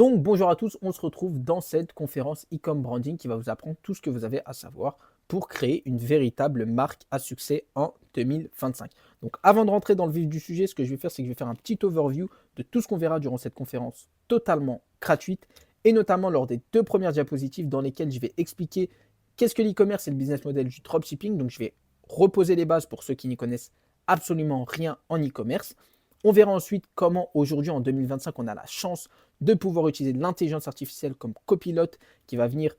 Donc bonjour à tous, on se retrouve dans cette conférence e-com branding qui va vous apprendre tout ce que vous avez à savoir pour créer une véritable marque à succès en 2025. Donc avant de rentrer dans le vif du sujet, ce que je vais faire, c'est que je vais faire un petit overview de tout ce qu'on verra durant cette conférence totalement gratuite et notamment lors des 2 premières diapositives dans lesquelles je vais expliquer qu'est-ce que l'e-commerce et le business model du dropshipping. Donc je vais reposer les bases pour ceux qui n'y connaissent absolument rien en e-commerce. On verra ensuite comment aujourd'hui en 2025 on a la chance de pouvoir utiliser de l'intelligence artificielle comme copilote qui va venir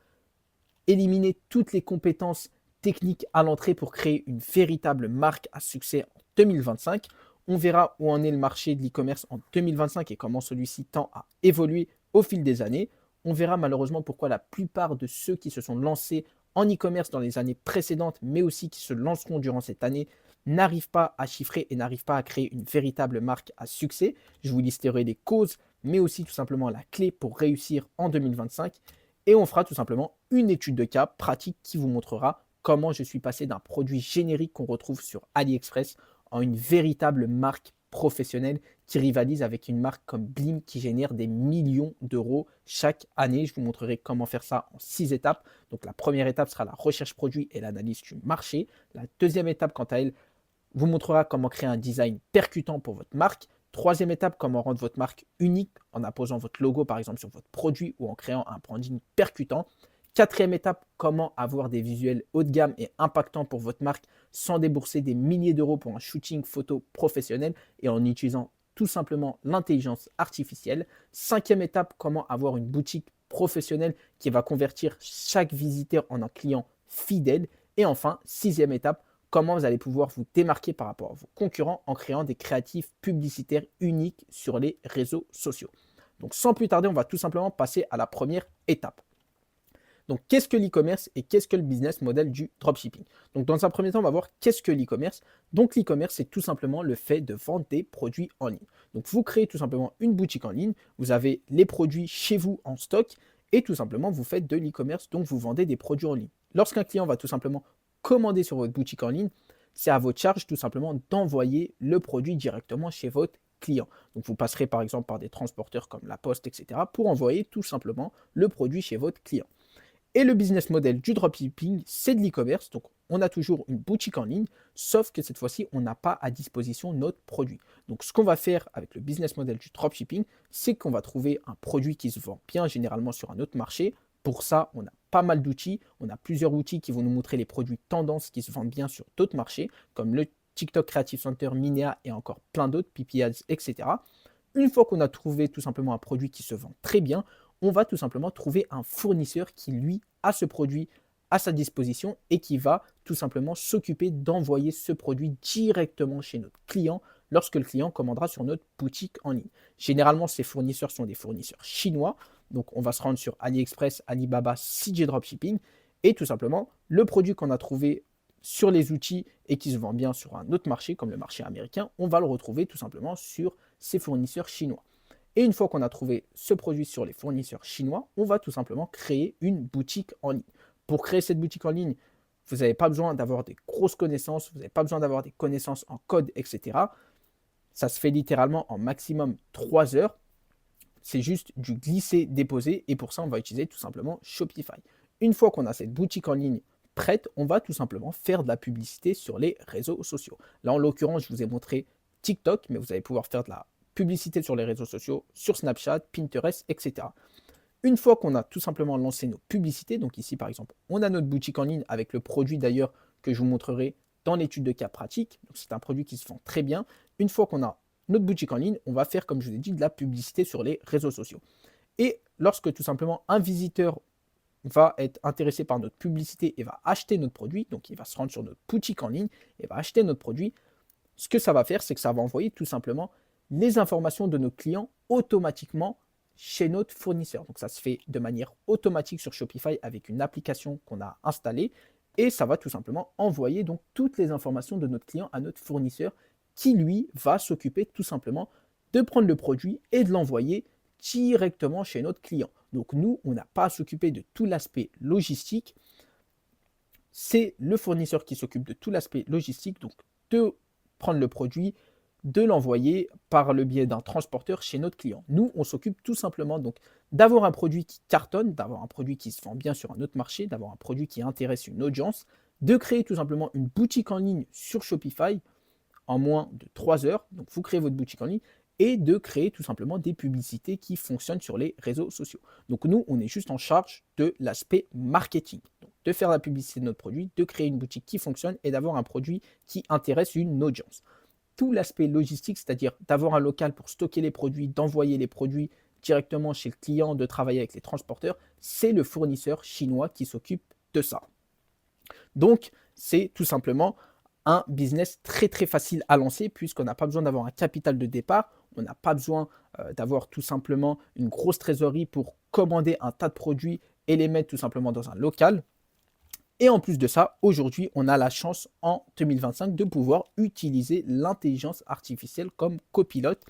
éliminer toutes les compétences techniques à l'entrée pour créer une véritable marque à succès en 2025. On verra où en est le marché de l'e-commerce en 2025 et comment celui-ci tend à évoluer au fil des années. On verra malheureusement pourquoi la plupart de ceux qui se sont lancés en e-commerce dans les années précédentes, mais aussi qui se lanceront durant cette année, n'arrivent pas à chiffrer et n'arrivent pas à créer une véritable marque à succès. Je vous listerai les causes, mais aussi tout simplement la clé pour réussir en 2025. Et on fera tout simplement une étude de cas pratique qui vous montrera comment je suis passé d'un produit générique qu'on retrouve sur AliExpress en une véritable marque professionnelle qui rivalise avec une marque comme Blim qui génère des millions d'euros chaque année. Je vous montrerai comment faire ça en 6 étapes. Donc la première étape sera la recherche produit et l'analyse du marché. La deuxième étape, quant à elle, vous montrera comment créer un design percutant pour votre marque. Troisième étape, comment rendre votre marque unique en apposant votre logo par exemple sur votre produit ou en créant un branding percutant. Quatrième étape, comment avoir des visuels haut de gamme et impactants pour votre marque sans débourser des milliers d'euros pour un shooting photo professionnel et en utilisant tout simplement l'intelligence artificielle. Cinquième étape, comment avoir une boutique professionnelle qui va convertir chaque visiteur en un client fidèle. Et enfin, sixième étape, comment vous allez pouvoir vous démarquer par rapport à vos concurrents en créant des créatifs publicitaires uniques sur les réseaux sociaux. Donc sans plus tarder, on va tout simplement passer à la première étape. Donc qu'est-ce que l'e-commerce et qu'est-ce que le business model du dropshipping? Donc dans un premier temps, on va voir qu'est-ce que l'e-commerce. Donc l'e-commerce, c'est tout simplement le fait de vendre des produits en ligne. Donc vous créez tout simplement une boutique en ligne, vous avez les produits chez vous en stock et tout simplement vous faites de l'e-commerce, donc vous vendez des produits en ligne. Lorsqu'un client va tout simplement commander sur votre boutique en ligne, c'est à votre charge tout simplement d'envoyer le produit directement chez votre client. Donc vous passerez par exemple par des transporteurs comme la Poste, etc. pour envoyer tout simplement le produit chez votre client. Et le business model du dropshipping, c'est de l'e-commerce. Donc, on a toujours une boutique en ligne, sauf que cette fois-ci, on n'a pas à disposition notre produit. Donc, ce qu'on va faire avec le business model du dropshipping, c'est qu'on va trouver un produit qui se vend bien, généralement sur un autre marché. Pour ça, on a pas mal d'outils. On a plusieurs outils qui vont nous montrer les produits tendances qui se vendent bien sur d'autres marchés, comme le TikTok Creative Center, Minea et encore plein d'autres, PP Ads, etc. Une fois qu'on a trouvé tout simplement un produit qui se vend très bien, on va tout simplement trouver un fournisseur qui, lui, a ce produit à sa disposition et qui va tout simplement s'occuper d'envoyer ce produit directement chez notre client lorsque le client commandera sur notre boutique en ligne. Généralement, ces fournisseurs sont des fournisseurs chinois. Donc, on va se rendre sur AliExpress, Alibaba, CJ Dropshipping et tout simplement, le produit qu'on a trouvé sur les outils et qui se vend bien sur un autre marché comme le marché américain, on va le retrouver tout simplement sur ces fournisseurs chinois. Et une fois qu'on a trouvé ce produit sur les fournisseurs chinois, on va tout simplement créer une boutique en ligne. Pour créer cette boutique en ligne, vous n'avez pas besoin d'avoir des grosses connaissances, vous n'avez pas besoin d'avoir des connaissances en code, etc. Ça se fait littéralement en maximum 3 heures. C'est juste du glisser-déposer et pour ça, on va utiliser tout simplement Shopify. Une fois qu'on a cette boutique en ligne prête, on va tout simplement faire de la publicité sur les réseaux sociaux. Là, en l'occurrence, je vous ai montré TikTok, mais vous allez pouvoir faire de la publicité sur les réseaux sociaux, sur Snapchat, Pinterest, etc. Une fois qu'on a tout simplement lancé nos publicités, donc ici par exemple, on a notre boutique en ligne avec le produit d'ailleurs que je vous montrerai dans l'étude de cas pratique. Donc c'est un produit qui se vend très bien. Une fois qu'on a notre boutique en ligne, on va faire, comme je vous ai dit, de la publicité sur les réseaux sociaux. Et lorsque tout simplement un visiteur va être intéressé par notre publicité et va acheter notre produit, donc il va se rendre sur notre boutique en ligne et va acheter notre produit, ce que ça va faire, c'est que ça va envoyer tout simplement les informations de nos clients automatiquement chez notre fournisseur. Donc ça se fait de manière automatique sur Shopify avec une application qu'on a installée et ça va tout simplement envoyer donc toutes les informations de notre client à notre fournisseur qui lui va s'occuper tout simplement de prendre le produit et de l'envoyer directement chez notre client. Donc nous, on n'a pas à s'occuper de tout l'aspect logistique. C'est le fournisseur qui s'occupe de tout l'aspect logistique, donc de prendre le produit, de l'envoyer par le biais d'un transporteur chez notre client. Nous, on s'occupe tout simplement donc d'avoir un produit qui cartonne, d'avoir un produit qui se vend bien sur un autre marché, d'avoir un produit qui intéresse une audience, de créer tout simplement une boutique en ligne sur Shopify en moins de 3 heures. Donc, vous créez votre boutique en ligne et de créer tout simplement des publicités qui fonctionnent sur les réseaux sociaux. Donc, nous, on est juste en charge de l'aspect marketing. Donc, de faire la publicité de notre produit, de créer une boutique qui fonctionne et d'avoir un produit qui intéresse une audience. Tout l'aspect logistique, c'est-à-dire d'avoir un local pour stocker les produits, d'envoyer les produits directement chez le client, de travailler avec les transporteurs, c'est le fournisseur chinois qui s'occupe de ça. Donc, c'est tout simplement un business très très facile à lancer puisqu'on n'a pas besoin d'avoir un capital de départ, on n'a pas besoin d'avoir tout simplement une grosse trésorerie pour commander un tas de produits et les mettre tout simplement dans un local. Et en plus de ça, aujourd'hui, on a la chance en 2025 de pouvoir utiliser l'intelligence artificielle comme copilote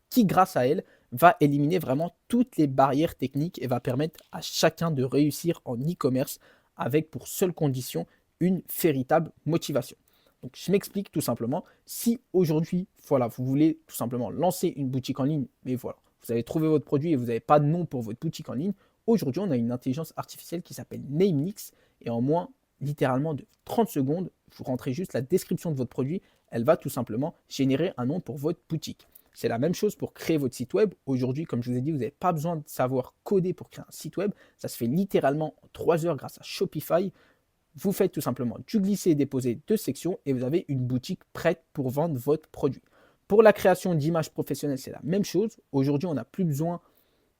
qui, grâce à elle, va éliminer vraiment toutes les barrières techniques et va permettre à chacun de réussir en e-commerce avec pour seule condition une véritable motivation. Donc, je m'explique tout simplement. Si aujourd'hui, voilà, vous voulez tout simplement lancer une boutique en ligne, mais voilà, vous avez trouvé votre produit et vous n'avez pas de nom pour votre boutique en ligne, aujourd'hui, on a une intelligence artificielle qui s'appelle Namelix et en moins littéralement de 30 secondes, vous rentrez juste la description de votre produit, elle va tout simplement générer un nom pour votre boutique. C'est la même chose pour créer votre site web. Aujourd'hui, comme je vous ai dit, vous n'avez pas besoin de savoir coder pour créer un site web. Ça se fait littéralement en 3 heures grâce à Shopify. Vous faites tout simplement du glisser et déposer de sections et vous avez une boutique prête pour vendre votre produit. Pour la création d'images professionnelles, c'est la même chose. Aujourd'hui, on n'a plus besoin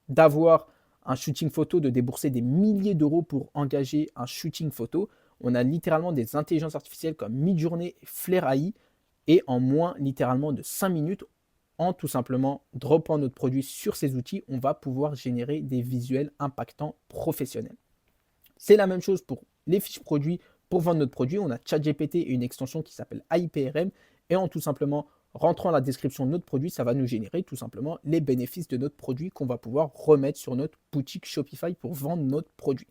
d'avoir un shooting photo, de débourser des milliers d'euros pour engager un shooting photo. On a littéralement des intelligences artificielles comme Midjourney et Flare AI et en moins littéralement de 5 minutes, en tout simplement droppant notre produit sur ces outils, on va pouvoir générer des visuels impactants professionnels. C'est la même chose pour les fiches produits. Pour vendre notre produit, on a ChatGPT et une extension qui s'appelle AIPRM et en tout simplement rentrant la description de notre produit, ça va nous générer tout simplement les bénéfices de notre produit qu'on va pouvoir remettre sur notre boutique Shopify pour vendre notre produit.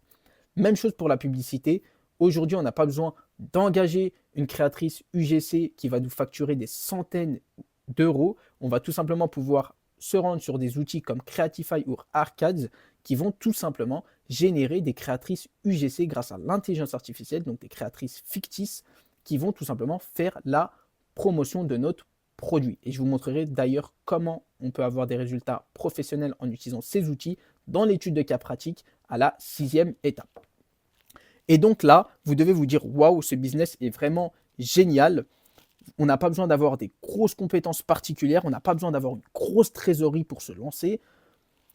Même chose pour la publicité. Aujourd'hui, on n'a pas besoin d'engager une créatrice UGC qui va nous facturer des centaines d'euros. On va tout simplement pouvoir se rendre sur des outils comme Creatify ou Arcades qui vont tout simplement générer des créatrices UGC grâce à l'intelligence artificielle, donc des créatrices fictices qui vont tout simplement faire la promotion de notre produit. Et je vous montrerai d'ailleurs comment on peut avoir des résultats professionnels en utilisant ces outils dans l'étude de cas pratique à la 6e étape. Et donc là, vous devez vous dire, waouh, ce business est vraiment génial. On n'a pas besoin d'avoir des grosses compétences particulières, on n'a pas besoin d'avoir une grosse trésorerie pour se lancer.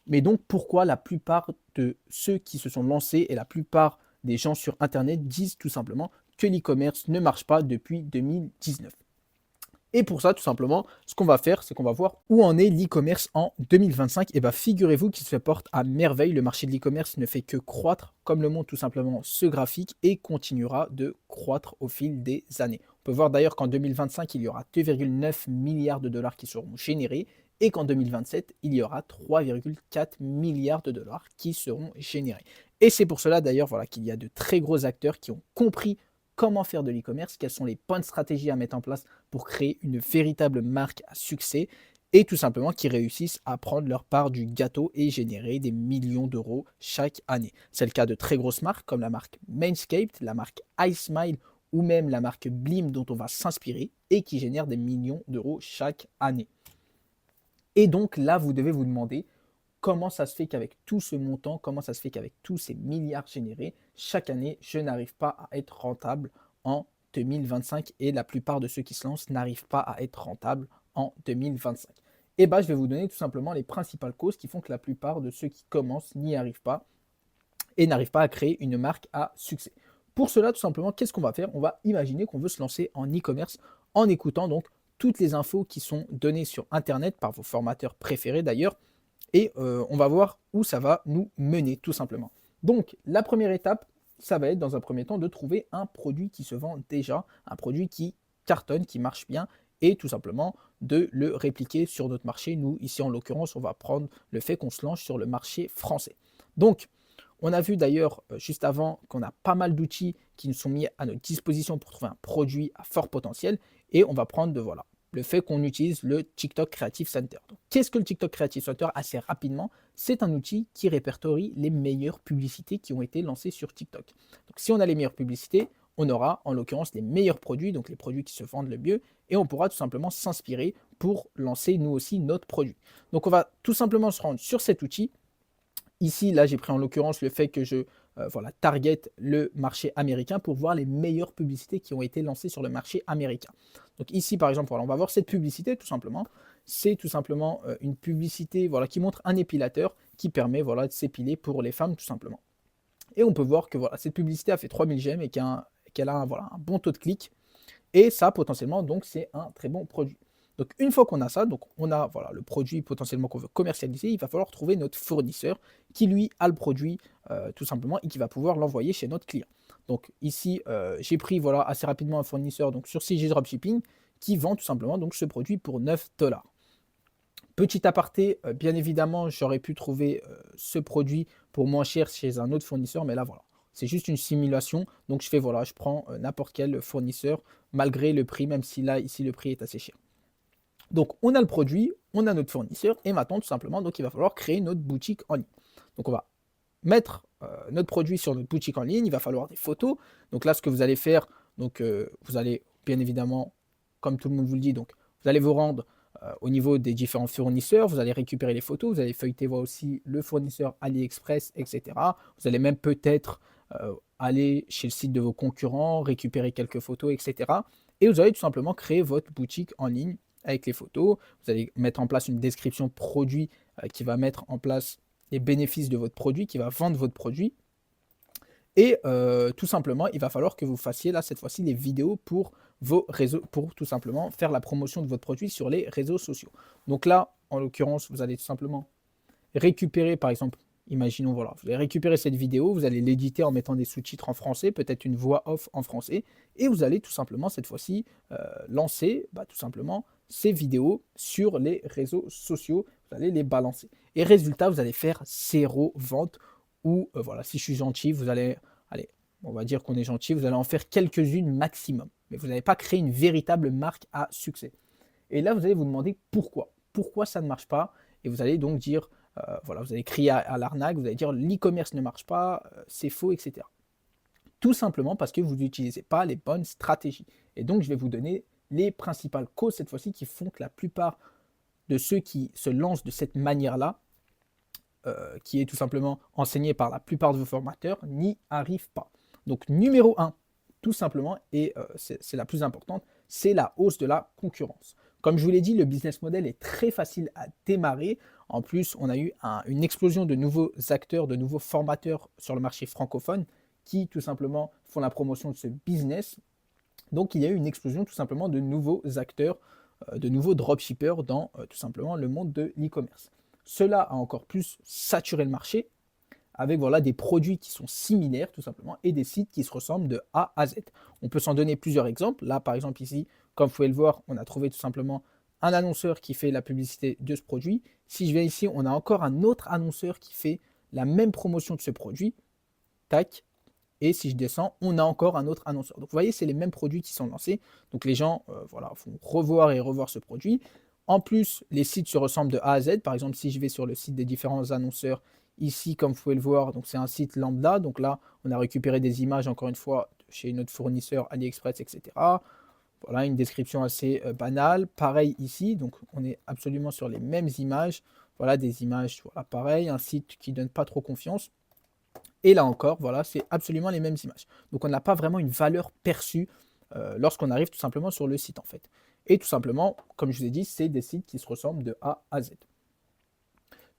Mais donc, pourquoi la plupart de ceux qui se sont lancés et la plupart des gens sur Internet disent tout simplement que l'e-commerce ne marche pas depuis 2019 ? Et pour ça, tout simplement, ce qu'on va faire, c'est qu'on va voir où en est l'e-commerce en 2025. Et bien, figurez-vous qu'il se porte à merveille. Le marché de l'e-commerce ne fait que croître, comme le montre tout simplement ce graphique, et continuera de croître au fil des années. On peut voir d'ailleurs qu'en 2025, il y aura 2,9 milliards de dollars qui seront générés, et qu'en 2027, il y aura 3,4 milliards de dollars qui seront générés. Et c'est pour cela d'ailleurs voilà, qu'il y a de très gros acteurs qui ont compris comment faire de l'e-commerce, quelles sont les bonnes stratégies à mettre en place pour créer une véritable marque à succès et tout simplement qui réussissent à prendre leur part du gâteau et générer des millions d'euros chaque année. C'est le cas de très grosses marques comme la marque Manscaped, la marque iSmile ou même la marque Blim dont on va s'inspirer et qui génèrent des millions d'euros chaque année. Et donc là, vous devez vous demander comment ça se fait qu'avec tout ce montant, comment ça se fait qu'avec tous ces milliards générés, chaque année, je n'arrive pas à être rentable en 2025 et la plupart de ceux qui se lancent n'arrivent pas à être rentables en 2025. Et bien, je vais vous donner tout simplement les principales causes qui font que la plupart de ceux qui commencent n'y arrivent pas et n'arrivent pas à créer une marque à succès. Pour cela, tout simplement, qu'est-ce qu'on va faire ? On va imaginer qu'on veut se lancer en e-commerce en écoutant donc toutes les infos qui sont données sur Internet par vos formateurs préférés d'ailleurs. Et on va voir où ça va nous mener tout simplement. Donc la première étape, ça va être dans un premier temps de trouver un produit qui se vend déjà, un produit qui cartonne, qui marche bien et tout simplement de le répliquer sur notre marché. Nous, ici en l'occurrence, on va prendre le fait qu'on se lance sur le marché français. Donc on a vu d'ailleurs juste avant qu'on a pas mal d'outils qui nous sont mis à notre disposition pour trouver un produit à fort potentiel et on va prendre le fait qu'on utilise le TikTok Creative Center. Qu'est-ce que le TikTok Creative Center? Assez rapidement, c'est un outil qui répertorie les meilleures publicités qui ont été lancées sur TikTok. Donc si on a les meilleures publicités, on aura en l'occurrence les meilleurs produits, donc les produits qui se vendent le mieux, et on pourra tout simplement s'inspirer pour lancer nous aussi notre produit. Donc on va tout simplement se rendre sur cet outil. Ici, là, j'ai pris en l'occurrence le fait que je target le marché américain pour voir les meilleures publicités qui ont été lancées sur le marché américain. Donc ici, par exemple, voilà, on va voir cette publicité tout simplement. C'est tout simplement une publicité voilà, qui montre un épilateur qui permet voilà, de s'épiler pour les femmes tout simplement. Et on peut voir que voilà, cette publicité a fait 3000 j'aime et qu'elle a voilà, un bon taux de clic. Et ça, potentiellement, donc c'est un très bon produit. Donc une fois qu'on a ça, donc on a voilà, le produit potentiellement qu'on veut commercialiser, il va falloir trouver notre fournisseur qui lui a le produit tout simplement et qui va pouvoir l'envoyer chez notre client. Donc ici, j'ai pris voilà, assez rapidement un fournisseur donc, sur CG Dropshipping qui vend tout simplement donc, ce produit pour 9$. Petit aparté, bien évidemment, j'aurais pu trouver ce produit pour moins cher chez un autre fournisseur, mais là voilà. C'est juste une simulation, donc je fais voilà, je prends n'importe quel fournisseur malgré le prix, même si là, ici, le prix est assez cher. Donc, on a le produit, on a notre fournisseur, et maintenant, tout simplement, donc, il va falloir créer notre boutique en ligne. Donc, on va mettre notre produit sur notre boutique en ligne, il va falloir des photos. Donc là, ce que vous allez faire, donc, vous allez, bien évidemment, comme tout le monde vous le dit, donc, vous allez vous rendre au niveau des différents fournisseurs, vous allez récupérer les photos, vous allez feuilleter voir aussi le fournisseur AliExpress, etc. Vous allez même peut-être aller chez le site de vos concurrents, récupérer quelques photos, etc. Et vous allez tout simplement créer votre boutique en ligne avec les photos. Vous allez mettre en place une description produit qui va mettre en place les bénéfices de votre produit, qui va vendre votre produit. Et tout simplement, il va falloir que vous fassiez là cette fois-ci les vidéos pour vos réseaux, pour tout simplement faire la promotion de votre produit sur les réseaux sociaux. Donc là, en l'occurrence, vous allez tout simplement récupérer, par exemple, imaginons, voilà, vous allez récupérer cette vidéo, vous allez l'éditer en mettant des sous-titres en français, peut-être une voix off en français, et vous allez tout simplement cette fois-ci lancer tout simplement ces vidéos sur les réseaux sociaux, vous allez les balancer. Et résultat, vous allez faire 0 vente, ou voilà, si je suis gentil, vous allez, allez, on va dire qu'on est gentil, vous allez en faire quelques-unes maximum, mais vous n'allez pas créer une véritable marque à succès. Et là, vous allez vous demander pourquoi. Pourquoi ça ne marche pas? Et vous allez donc dire, voilà, vous allez crier à l'arnaque, vous allez dire l'e-commerce ne marche pas, c'est faux, etc. Tout simplement parce que vous n'utilisez pas les bonnes stratégies. Et donc, je vais vous donner les principales causes cette fois-ci qui font que la plupart de ceux qui se lancent de cette manière-là, qui est tout simplement enseignée par la plupart de vos formateurs, n'y arrivent pas. Donc, numéro 1, tout simplement, et c'est la plus importante, c'est la hausse de la concurrence. Comme je vous l'ai dit, le business model est très facile à démarrer. En plus, on a eu une explosion de nouveaux acteurs, de nouveaux formateurs sur le marché francophone qui tout simplement font la promotion de ce business. Donc, il y a eu une explosion tout simplement de nouveaux acteurs, de nouveaux dropshippers dans tout simplement le monde de l'e-commerce. Cela a encore plus saturé le marché avec voilà, des produits qui sont similaires tout simplement et des sites qui se ressemblent de A à Z. On peut s'en donner plusieurs exemples. Là, par exemple, ici, comme vous pouvez le voir, on a trouvé tout simplement un annonceur qui fait la publicité de ce produit. Si je viens ici, on a encore un autre annonceur qui fait la même promotion de ce produit. Tac. Et si je descends, on a encore un autre annonceur. Donc vous voyez, c'est les mêmes produits qui sont lancés. Donc les gens voilà, vont revoir et revoir ce produit. En plus, les sites se ressemblent de A à Z. Par exemple, si je vais sur le site des différents annonceurs, ici, comme vous pouvez le voir, donc c'est un site lambda. Donc là, on a récupéré des images, encore une fois, chez notre fournisseur AliExpress, etc. Voilà, une description assez banale. Pareil ici, donc on est absolument sur les mêmes images. Voilà, des images, voilà, pareil, un site qui ne donne pas trop confiance. Et là encore, voilà, c'est absolument les mêmes images. Donc on n'a pas vraiment une valeur perçue lorsqu'on arrive tout simplement sur le site en fait. Et tout simplement, comme je vous ai dit, c'est des sites qui se ressemblent de A à Z.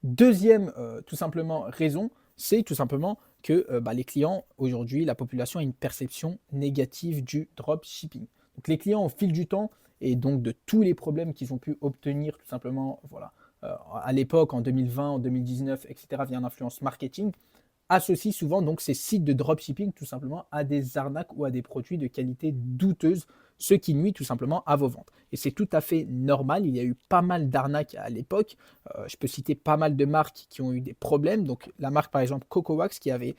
Deuxième tout simplement raison, c'est tout simplement que les clients, aujourd'hui, la population a une perception négative du dropshipping. Donc les clients, au fil du temps, et donc de tous les problèmes qu'ils ont pu obtenir tout simplement voilà, à l'époque, en 2020, en 2019, etc., via l'influence marketing, associent souvent donc ces sites de dropshipping tout simplement à des arnaques ou à des produits de qualité douteuse, ce qui nuit tout simplement à vos ventes. Et c'est tout à fait normal, il y a eu pas mal d'arnaques à l'époque, je peux citer pas mal de marques qui ont eu des problèmes, donc la marque par exemple Coco Wax qui avait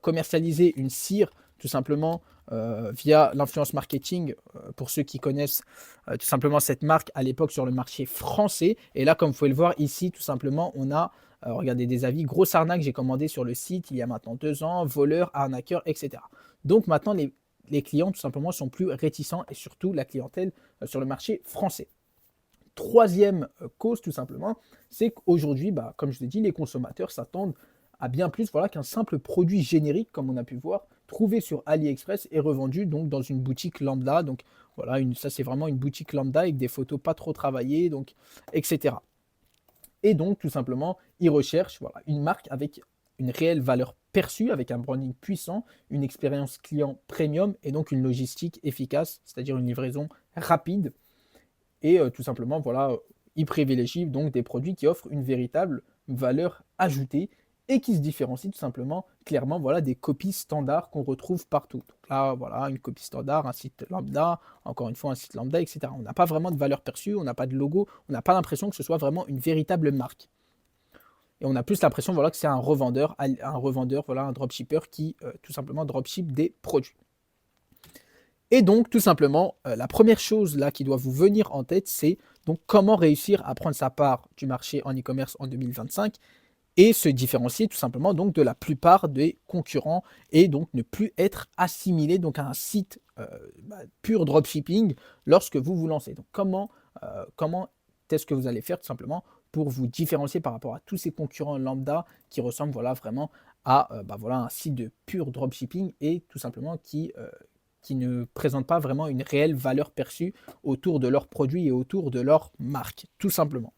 commercialisé une cire tout simplement via l'influence marketing, pour ceux qui connaissent tout simplement cette marque à l'époque sur le marché français. Et là, comme vous pouvez le voir ici, tout simplement, on a, regardez, des avis, grosse arnaque, j'ai commandé sur le site il y a maintenant 2 ans, voleur, arnaqueur, etc. Donc maintenant, les clients tout simplement sont plus réticents et surtout la clientèle sur le marché français. Troisième cause tout simplement, c'est qu'aujourd'hui, comme je l'ai dit, les consommateurs s'attendent à bien plus voilà, qu'un simple produit générique, comme on a pu voir, trouvé sur AliExpress et revendu donc dans une boutique lambda. Donc voilà, ça c'est vraiment une boutique lambda avec des photos pas trop travaillées, donc, etc. Et donc tout simplement, ils recherchent voilà, une marque avec une réelle valeur perçue, avec un branding puissant, une expérience client premium et donc une logistique efficace, c'est-à-dire une livraison rapide. Et tout simplement, voilà, ils privilégient donc des produits qui offrent une véritable valeur ajoutée et qui se différencient tout simplement, clairement, voilà, des copies standards qu'on retrouve partout. Donc là, voilà, une copie standard, un site lambda, encore une fois, un site lambda, etc. On n'a pas vraiment de valeur perçue, on n'a pas de logo, on n'a pas l'impression que ce soit vraiment une véritable marque. Et on a plus l'impression voilà, que c'est un revendeur, voilà, un dropshipper qui tout simplement dropship des produits. Et donc, tout simplement, la première chose là qui doit vous venir en tête, c'est donc comment réussir à prendre sa part du marché en e-commerce en 2025 et se différencier tout simplement donc de la plupart des concurrents et donc ne plus être assimilé donc à un site pur dropshipping lorsque vous vous lancez. Donc comment est-ce que vous allez faire tout simplement pour vous différencier par rapport à tous ces concurrents lambda qui ressemblent voilà, vraiment à voilà, un site de pur dropshipping et tout simplement qui ne présentent pas vraiment une réelle valeur perçue autour de leurs produits et autour de leur marque, tout simplement.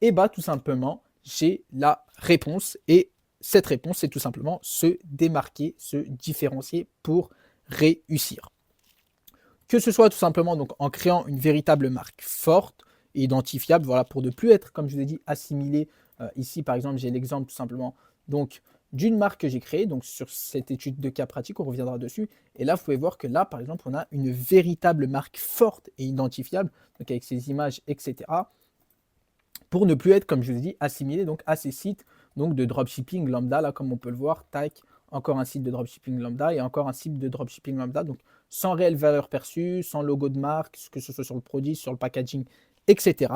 Et tout simplement, j'ai la réponse. Et cette réponse, c'est tout simplement se démarquer, se différencier pour réussir. Que ce soit tout simplement donc, en créant une véritable marque forte et identifiable, voilà, pour ne plus être, comme je vous ai dit, assimilé. Ici, par exemple, j'ai l'exemple tout simplement donc, d'une marque que j'ai créée, donc sur cette étude de cas pratique, on reviendra dessus. Et là, vous pouvez voir que là, par exemple, on a une véritable marque forte et identifiable, donc avec ses images, etc., pour ne plus être, comme je vous ai dit, assimilé donc, à ces sites donc, de dropshipping lambda, là, comme on peut le voir, tac, encore un site de dropshipping lambda et encore un site de dropshipping lambda, donc sans réelle valeur perçue, sans logo de marque, que ce soit sur le produit, sur le packaging, etc.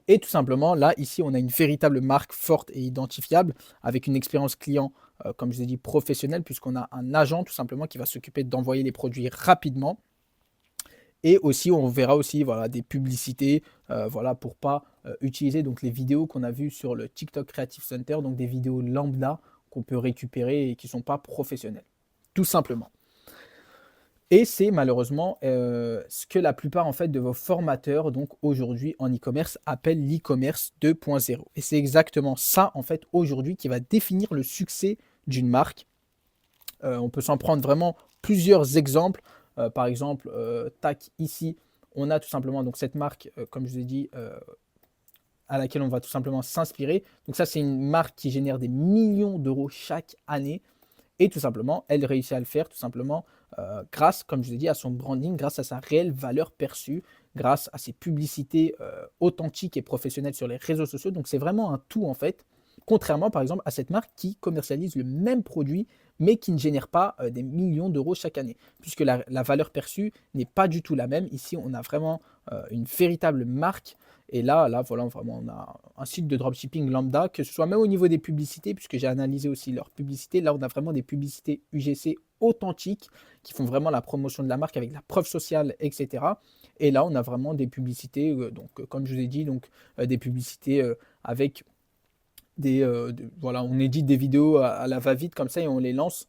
Et tout simplement, là, ici, on a une véritable marque forte et identifiable avec une expérience client, comme je vous ai dit, professionnelle, puisqu'on a un agent tout simplement qui va s'occuper d'envoyer les produits rapidement. Et aussi, on verra aussi voilà, des publicités voilà, pour ne pas utiliser donc, les vidéos qu'on a vues sur le TikTok Creative Center, donc des vidéos lambda qu'on peut récupérer et qui ne sont pas professionnelles, tout simplement. Et c'est malheureusement ce que la plupart en fait, de vos formateurs donc aujourd'hui en e-commerce appellent l'e-commerce 2.0. Et c'est exactement ça en fait aujourd'hui qui va définir le succès d'une marque. On peut s'en prendre vraiment plusieurs exemples. Par exemple, tac, ici, on a tout simplement donc, cette marque, comme je vous ai dit, à laquelle on va tout simplement s'inspirer. Donc ça, c'est une marque qui génère des millions d'euros chaque année. Et tout simplement, elle réussit à le faire tout simplement grâce, comme je vous ai dit, à son branding, grâce à sa réelle valeur perçue, grâce à ses publicités authentiques et professionnelles sur les réseaux sociaux. Donc c'est vraiment un tout en fait, contrairement par exemple à cette marque qui commercialise le même produit mais qui ne génère pas des millions d'euros chaque année, puisque la valeur perçue n'est pas du tout la même. Ici, on a vraiment une véritable marque. Et là, voilà, vraiment, on a un site de dropshipping lambda, que ce soit même au niveau des publicités, puisque j'ai analysé aussi leurs publicités. Là, on a vraiment des publicités UGC authentiques qui font vraiment la promotion de la marque avec la preuve sociale, etc. Et là, on a vraiment des publicités, comme je vous ai dit, des publicités avec voilà, on édite des vidéos à la va-vite comme ça et on les lance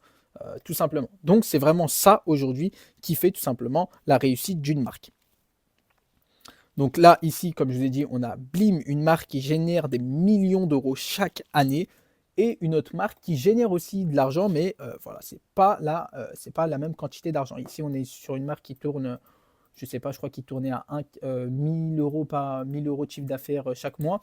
tout simplement. Donc, c'est vraiment ça aujourd'hui qui fait tout simplement la réussite d'une marque. Donc là, ici, comme je vous ai dit, on a Blim, une marque qui génère des millions d'euros chaque année et une autre marque qui génère aussi de l'argent, mais voilà, c'est pas la même quantité d'argent. Ici, on est sur une marque qui tourne, je sais pas, je crois qu'il tournait à 1000 euros par 1000 euros de chiffre d'affaires chaque mois.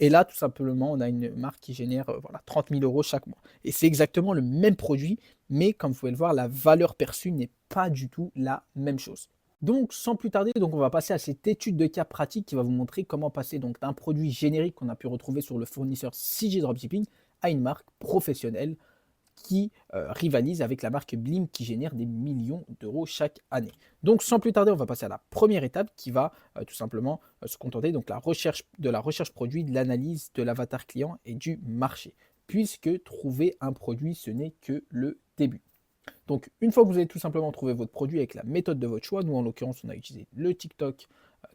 Et là, tout simplement, on a une marque qui génère voilà, 30 000 euros chaque mois. Et c'est exactement le même produit, mais comme vous pouvez le voir, la valeur perçue n'est pas du tout la même chose. Donc, sans plus tarder, donc on va passer à cette étude de cas pratique qui va vous montrer comment passer donc d'un produit générique qu'on a pu retrouver sur le fournisseur CJ Dropshipping à une marque professionnelle qui rivalise avec la marque Blim qui génère des millions d'euros chaque année. Donc sans plus tarder, on va passer à la première étape qui va tout simplement se contenter donc de la recherche produit, de l'analyse de l'avatar client et du marché. Puisque trouver un produit, ce n'est que le début. Donc une fois que vous avez tout simplement trouvé votre produit avec la méthode de votre choix, nous en l'occurrence on a utilisé le TikTok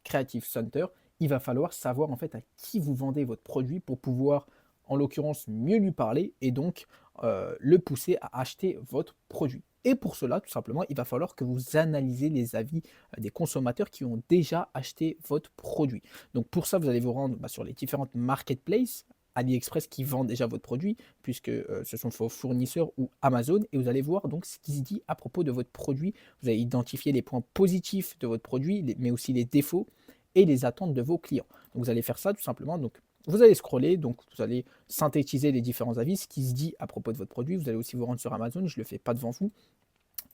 Creative Center, il va falloir savoir en fait à qui vous vendez votre produit pour pouvoir en l'occurrence mieux lui parler et donc le pousser à acheter votre produit. Et pour cela, tout simplement, il va falloir que vous analysez les avis des consommateurs qui ont déjà acheté votre produit. Donc pour ça, vous allez vous rendre sur les différentes marketplaces, AliExpress qui vend déjà votre produit, puisque ce sont vos fournisseurs ou Amazon, et vous allez voir donc ce qui se dit à propos de votre produit. Vous allez identifier les points positifs de votre produit, mais aussi les défauts et les attentes de vos clients. Donc vous allez faire ça tout simplement. Donc vous allez scroller, donc vous allez synthétiser les différents avis, ce qui se dit à propos de votre produit. Vous allez aussi vous rendre sur Amazon, je ne le fais pas devant vous.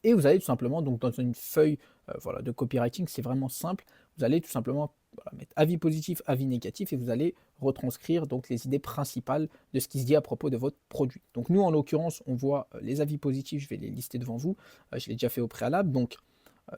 Et vous allez tout simplement, donc dans une feuille voilà, de copywriting, c'est vraiment simple. Vous allez tout simplement mettre avis positif, avis négatif, et vous allez retranscrire donc les idées principales de ce qui se dit à propos de votre produit. Donc nous, en l'occurrence, on voit les avis positifs, je vais les lister devant vous. Je l'ai déjà fait au préalable. Donc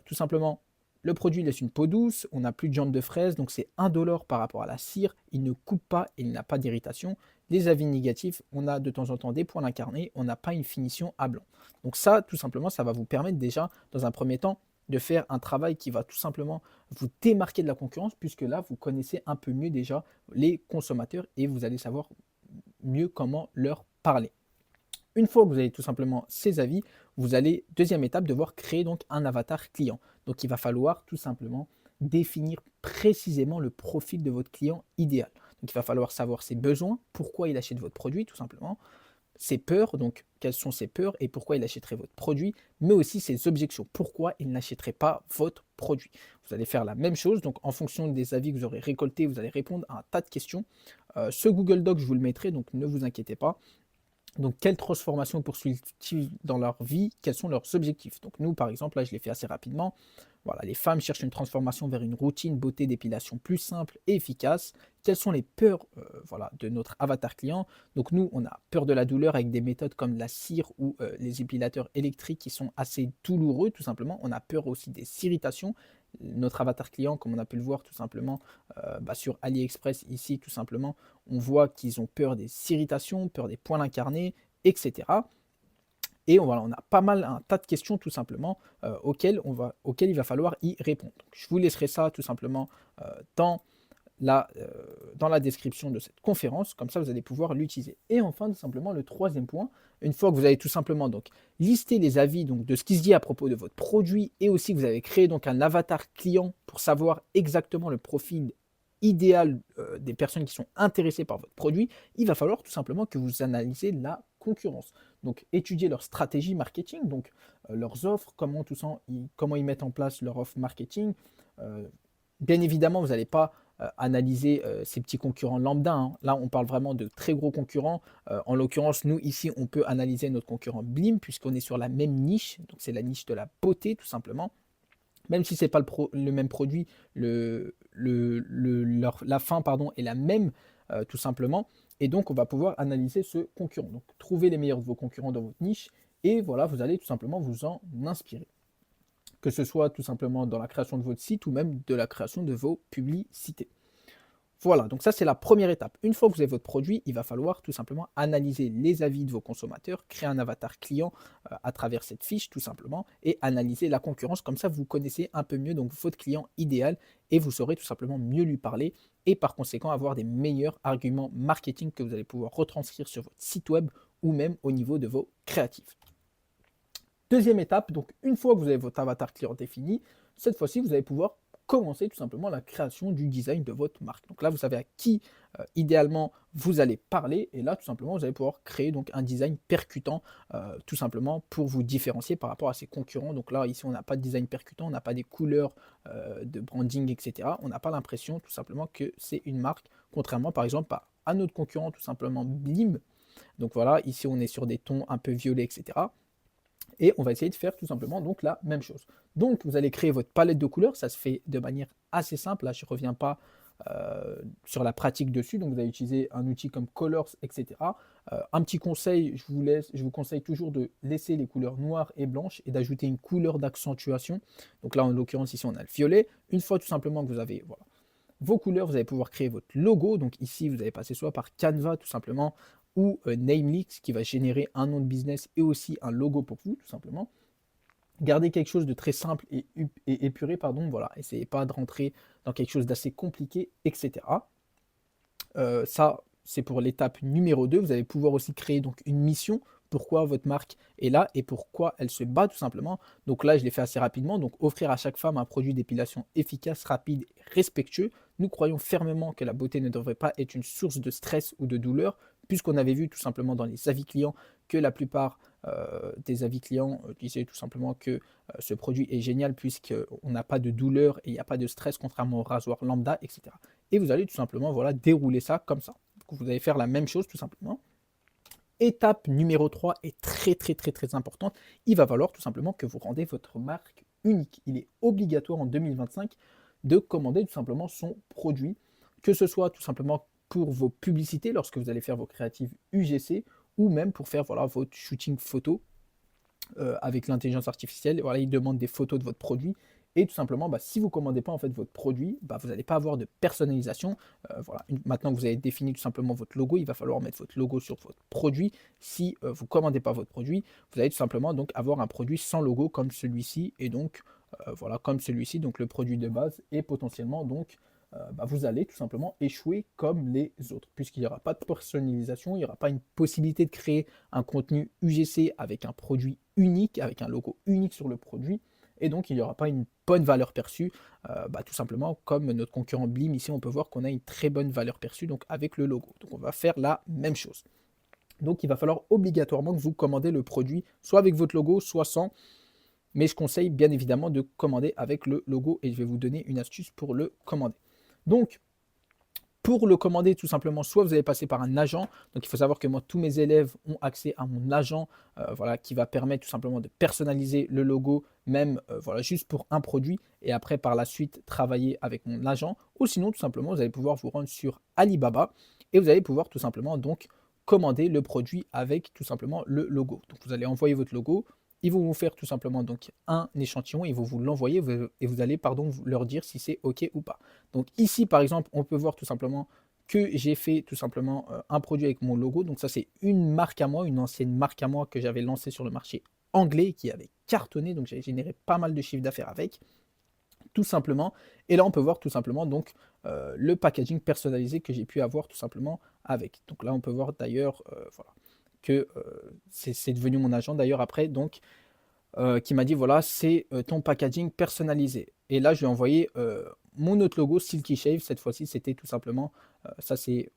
tout simplement, le produit laisse une peau douce, on n'a plus de jambes de fraise, donc c'est indolore par rapport à la cire, il ne coupe pas et il n'a pas d'irritation. Les avis négatifs, on a de temps en temps des poils incarnés, on n'a pas une finition à blanc. Donc ça, tout simplement, ça va vous permettre déjà, dans un premier temps, de faire un travail qui va tout simplement vous démarquer de la concurrence, puisque là, vous connaissez un peu mieux déjà les consommateurs et vous allez savoir mieux comment leur parler. Une fois que vous avez tout simplement ces avis, vous allez, deuxième étape, devoir créer donc un avatar client. Donc il va falloir tout simplement définir précisément le profil de votre client idéal. Donc il va falloir savoir ses besoins, pourquoi il achète votre produit tout simplement, ses peurs, donc quelles sont ses peurs et pourquoi il achèterait votre produit, mais aussi ses objections, pourquoi il n'achèterait pas votre produit. Vous allez faire la même chose, donc en fonction des avis que vous aurez récoltés, vous allez répondre à un tas de questions. Ce Google Doc, je vous le mettrai, donc ne vous inquiétez pas. Donc, quelles transformations poursuivent-ils dans leur vie? Quels sont leurs objectifs? Donc, nous, par exemple, là, je l'ai fait assez rapidement. Voilà, les femmes cherchent une transformation vers une routine beauté d'épilation plus simple et efficace. Quelles sont les peurs voilà, de notre avatar client? Donc, nous, on a peur de la douleur avec des méthodes comme la cire ou les épilateurs électriques qui sont assez douloureux, tout simplement. On a peur aussi des irritations. Notre avatar client, comme on a pu le voir tout simplement sur AliExpress, ici, tout simplement, on voit qu'ils ont peur des irritations, peur des poils incarnés, etc. Et on a pas mal, un tas de questions tout simplement auxquelles il va falloir y répondre. Donc, je vous laisserai ça tout simplement dans dans la description de cette conférence, comme ça vous allez pouvoir l'utiliser. Et enfin, tout simplement, le troisième point, une fois que vous avez tout simplement donc listé les avis donc, de ce qui se dit à propos de votre produit et aussi que vous avez créé donc un avatar client pour savoir exactement le profil idéal des personnes qui sont intéressées par votre produit, il va falloir tout simplement que vous analysez la concurrence. Donc étudier leur stratégie marketing, donc leurs offres, comment ils mettent en place leur offre marketing. Bien évidemment, vous n'allez pas analyser ces petits concurrents lambda, hein. Là, on parle vraiment de très gros concurrents. En l'occurrence, nous, ici, on peut analyser notre concurrent Blim, puisqu'on est sur la même niche. Donc, c'est la niche de la beauté, tout simplement. Même si ce n'est pas le même produit, la fin est la même, tout simplement. Et donc, on va pouvoir analyser ce concurrent. Donc, trouver les meilleurs de vos concurrents dans votre niche. Et voilà, vous allez tout simplement vous en inspirer. Que ce soit tout simplement dans la création de votre site ou même de la création de vos publicités. Voilà, donc ça c'est la première étape. Une fois que vous avez votre produit, il va falloir tout simplement analyser les avis de vos consommateurs, créer un avatar client à travers cette fiche tout simplement et analyser la concurrence. Comme ça, vous connaissez un peu mieux donc votre client idéal et vous saurez tout simplement mieux lui parler et par conséquent avoir des meilleurs arguments marketing que vous allez pouvoir retranscrire sur votre site web ou même au niveau de vos créatifs. Deuxième étape, donc une fois que vous avez votre avatar client défini, cette fois-ci, vous allez pouvoir commencer tout simplement la création du design de votre marque. Donc là, vous savez à qui idéalement vous allez parler et là, tout simplement, vous allez pouvoir créer donc un design percutant tout simplement pour vous différencier par rapport à ses concurrents. Donc là, ici, on n'a pas de design percutant, on n'a pas des couleurs de branding, etc. On n'a pas l'impression tout simplement que c'est une marque, contrairement par exemple à notre concurrent tout simplement Blim. Donc voilà, ici, on est sur des tons un peu violets, etc. Et on va essayer de faire tout simplement donc la même chose. Donc vous allez créer votre palette de couleurs, ça se fait de manière assez simple, là je ne reviens pas sur la pratique dessus. Donc vous allez utiliser un outil comme Colors, etc. Un petit conseil, je vous conseille toujours de laisser les couleurs noires et blanches et d'ajouter une couleur d'accentuation. Donc là, en l'occurrence, ici, on a le violet. Une fois tout simplement que vous avez voilà, vos couleurs, vous allez pouvoir créer votre logo. Donc ici, vous allez passer soit par Canva tout simplement ou Namelix qui va générer un nom de business et aussi un logo pour vous tout simplement. Gardez quelque chose de très simple et épuré, pardon, voilà. Essayez pas de rentrer dans quelque chose d'assez compliqué, etc. Ça, c'est pour l'étape numéro 2. Vous allez pouvoir aussi créer donc une mission. Pourquoi votre marque est là et pourquoi elle se bat tout simplement. Donc là, je l'ai fait assez rapidement. Donc offrir à chaque femme un produit d'épilation efficace, rapide et respectueux. Nous croyons fermement que la beauté ne devrait pas être une source de stress ou de douleur, puisqu'on avait vu tout simplement dans les avis clients que la plupart des avis clients disaient tout simplement que ce produit est génial puisqu'on n'a pas de douleur et il n'y a pas de stress contrairement au rasoir lambda, etc. Et vous allez tout simplement voilà, dérouler ça comme ça. Donc vous allez faire la même chose tout simplement. Étape numéro 3 est très importante. Il va falloir tout simplement que vous rendez votre marque unique. Il est obligatoire en 2025 de commander tout simplement son produit, que ce soit tout simplement pour vos publicités lorsque vous allez faire vos créatives UGC ou même pour faire voilà, votre shooting photo avec l'intelligence artificielle. Voilà, il demande des photos de votre produit. Et tout simplement, si vous ne commandez pas en fait votre produit, vous n'allez pas avoir de personnalisation. Voilà. Maintenant que vous avez défini tout simplement votre logo, il va falloir mettre votre logo sur votre produit. Si vous ne commandez pas votre produit, vous allez tout simplement donc avoir un produit sans logo comme celui-ci. Et donc, voilà, comme celui-ci, donc le produit de base. Et potentiellement, donc, vous allez tout simplement échouer comme les autres, puisqu'il n'y aura pas de personnalisation, il n'y aura pas une possibilité de créer un contenu UGC avec un produit unique, avec un logo unique sur le produit, et donc il n'y aura pas une bonne valeur perçue, tout simplement comme notre concurrent Blim, ici on peut voir qu'on a une très bonne valeur perçue donc avec le logo. Donc on va faire la même chose. Donc il va falloir obligatoirement que vous commandez le produit, soit avec votre logo, soit sans, mais je conseille bien évidemment de commander avec le logo, et je vais vous donner une astuce pour le commander. Donc, pour le commander, tout simplement, soit vous allez passer par un agent. Donc, il faut savoir que moi, tous mes élèves ont accès à mon agent, voilà, qui va permettre tout simplement de personnaliser le logo, même voilà, juste pour un produit. Et après, par la suite, travailler avec mon agent. Ou sinon, tout simplement, vous allez pouvoir vous rendre sur Alibaba et vous allez pouvoir tout simplement donc commander le produit avec tout simplement le logo. Donc, vous allez envoyer votre logo. Ils vont vous faire tout simplement donc un échantillon, ils vont vous l'envoyer et vous allez leur dire si c'est OK ou pas. Donc ici par exemple, on peut voir tout simplement que j'ai fait tout simplement un produit avec mon logo. Donc ça c'est une marque à moi, une ancienne marque à moi que j'avais lancée sur le marché anglais qui avait cartonné, donc j'avais généré pas mal de chiffre d'affaires avec, tout simplement. Et là on peut voir tout simplement donc le packaging personnalisé que j'ai pu avoir tout simplement avec. Donc là on peut voir d'ailleurs voilà, que c'est devenu mon agent d'ailleurs après, donc qui m'a dit voilà, c'est ton packaging personnalisé. Et là, je lui ai envoyé mon autre logo Silky Shave. Cette fois-ci, c'était tout simplement, ça c'est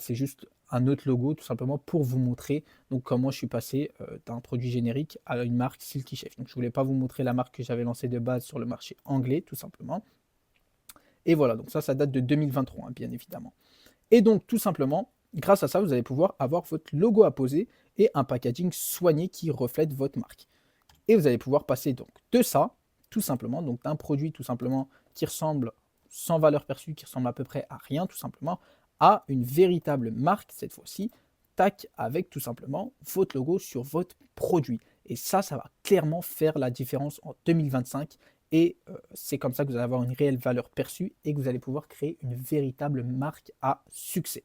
juste un autre logo tout simplement pour vous montrer donc comment je suis passé d'un produit générique à une marque Silky Shave. Donc je voulais pas vous montrer la marque que j'avais lancée de base sur le marché anglais tout simplement. Et voilà, donc ça date de 2023 hein, bien évidemment. Et donc tout simplement, grâce à ça, vous allez pouvoir avoir votre logo à poser et un packaging soigné qui reflète votre marque. Et vous allez pouvoir passer donc de ça, tout simplement, donc d'un produit tout simplement qui ressemble sans valeur perçue, qui ressemble à peu près à rien tout simplement, à une véritable marque cette fois-ci, tac, avec tout simplement votre logo sur votre produit. Et ça va clairement faire la différence en 2025. Et c'est comme ça que vous allez avoir une réelle valeur perçue et que vous allez pouvoir créer une véritable marque à succès.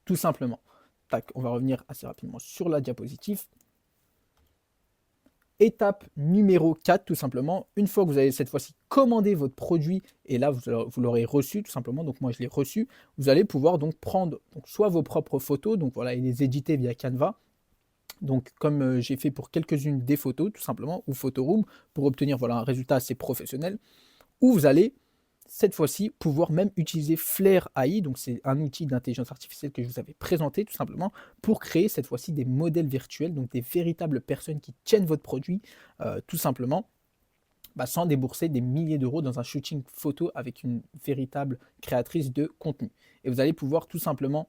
Tout simplement. Tac, on va revenir assez rapidement sur la diapositive. Étape numéro 4, tout simplement, une fois que vous avez cette fois-ci commandé votre produit, et là vous l'aurez reçu tout simplement, donc moi je l'ai reçu, vous allez pouvoir donc prendre donc, soit vos propres photos, donc voilà, et les éditer via Canva, donc comme j'ai fait pour quelques-unes des photos tout simplement, ou Photoroom, pour obtenir voilà, un résultat assez professionnel, ou vous allez cette fois-ci pouvoir même utiliser Flair AI, donc c'est un outil d'intelligence artificielle que je vous avais présenté tout simplement, pour créer cette fois-ci des modèles virtuels, donc des véritables personnes qui tiennent votre produit tout simplement, sans débourser des milliers d'euros dans un shooting photo avec une véritable créatrice de contenu. Et vous allez pouvoir tout simplement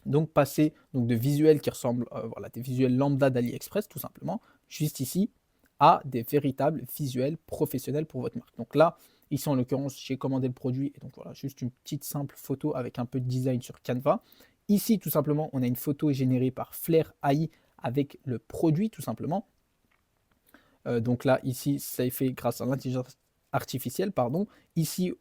donc passer donc, de visuels qui ressemblent, voilà, des visuels lambda d'AliExpress tout simplement, juste ici, à des véritables visuels professionnels pour votre marque. Donc là, Ici, en l'occurrence, j'ai commandé le produit. Et donc voilà, juste une petite simple photo avec un peu de design sur Canva. Ici, tout simplement, on a une photo générée par Flair AI avec le produit, tout simplement. Donc là, ici, ça est fait grâce à l'intelligence artificielle, pardon. Ici,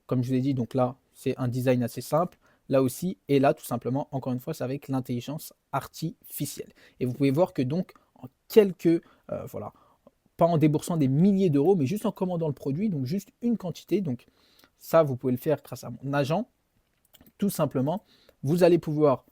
comme je vous l'ai dit, donc là, c'est un design assez simple. Là aussi, et là, tout simplement, encore une fois, c'est avec l'intelligence artificielle. Et vous pouvez voir que donc, en quelques, voilà, pas en déboursant des milliers d'euros, mais juste en commandant le produit, donc juste une quantité. Donc ça, vous pouvez le faire grâce à mon agent. Tout simplement, vous allez pouvoir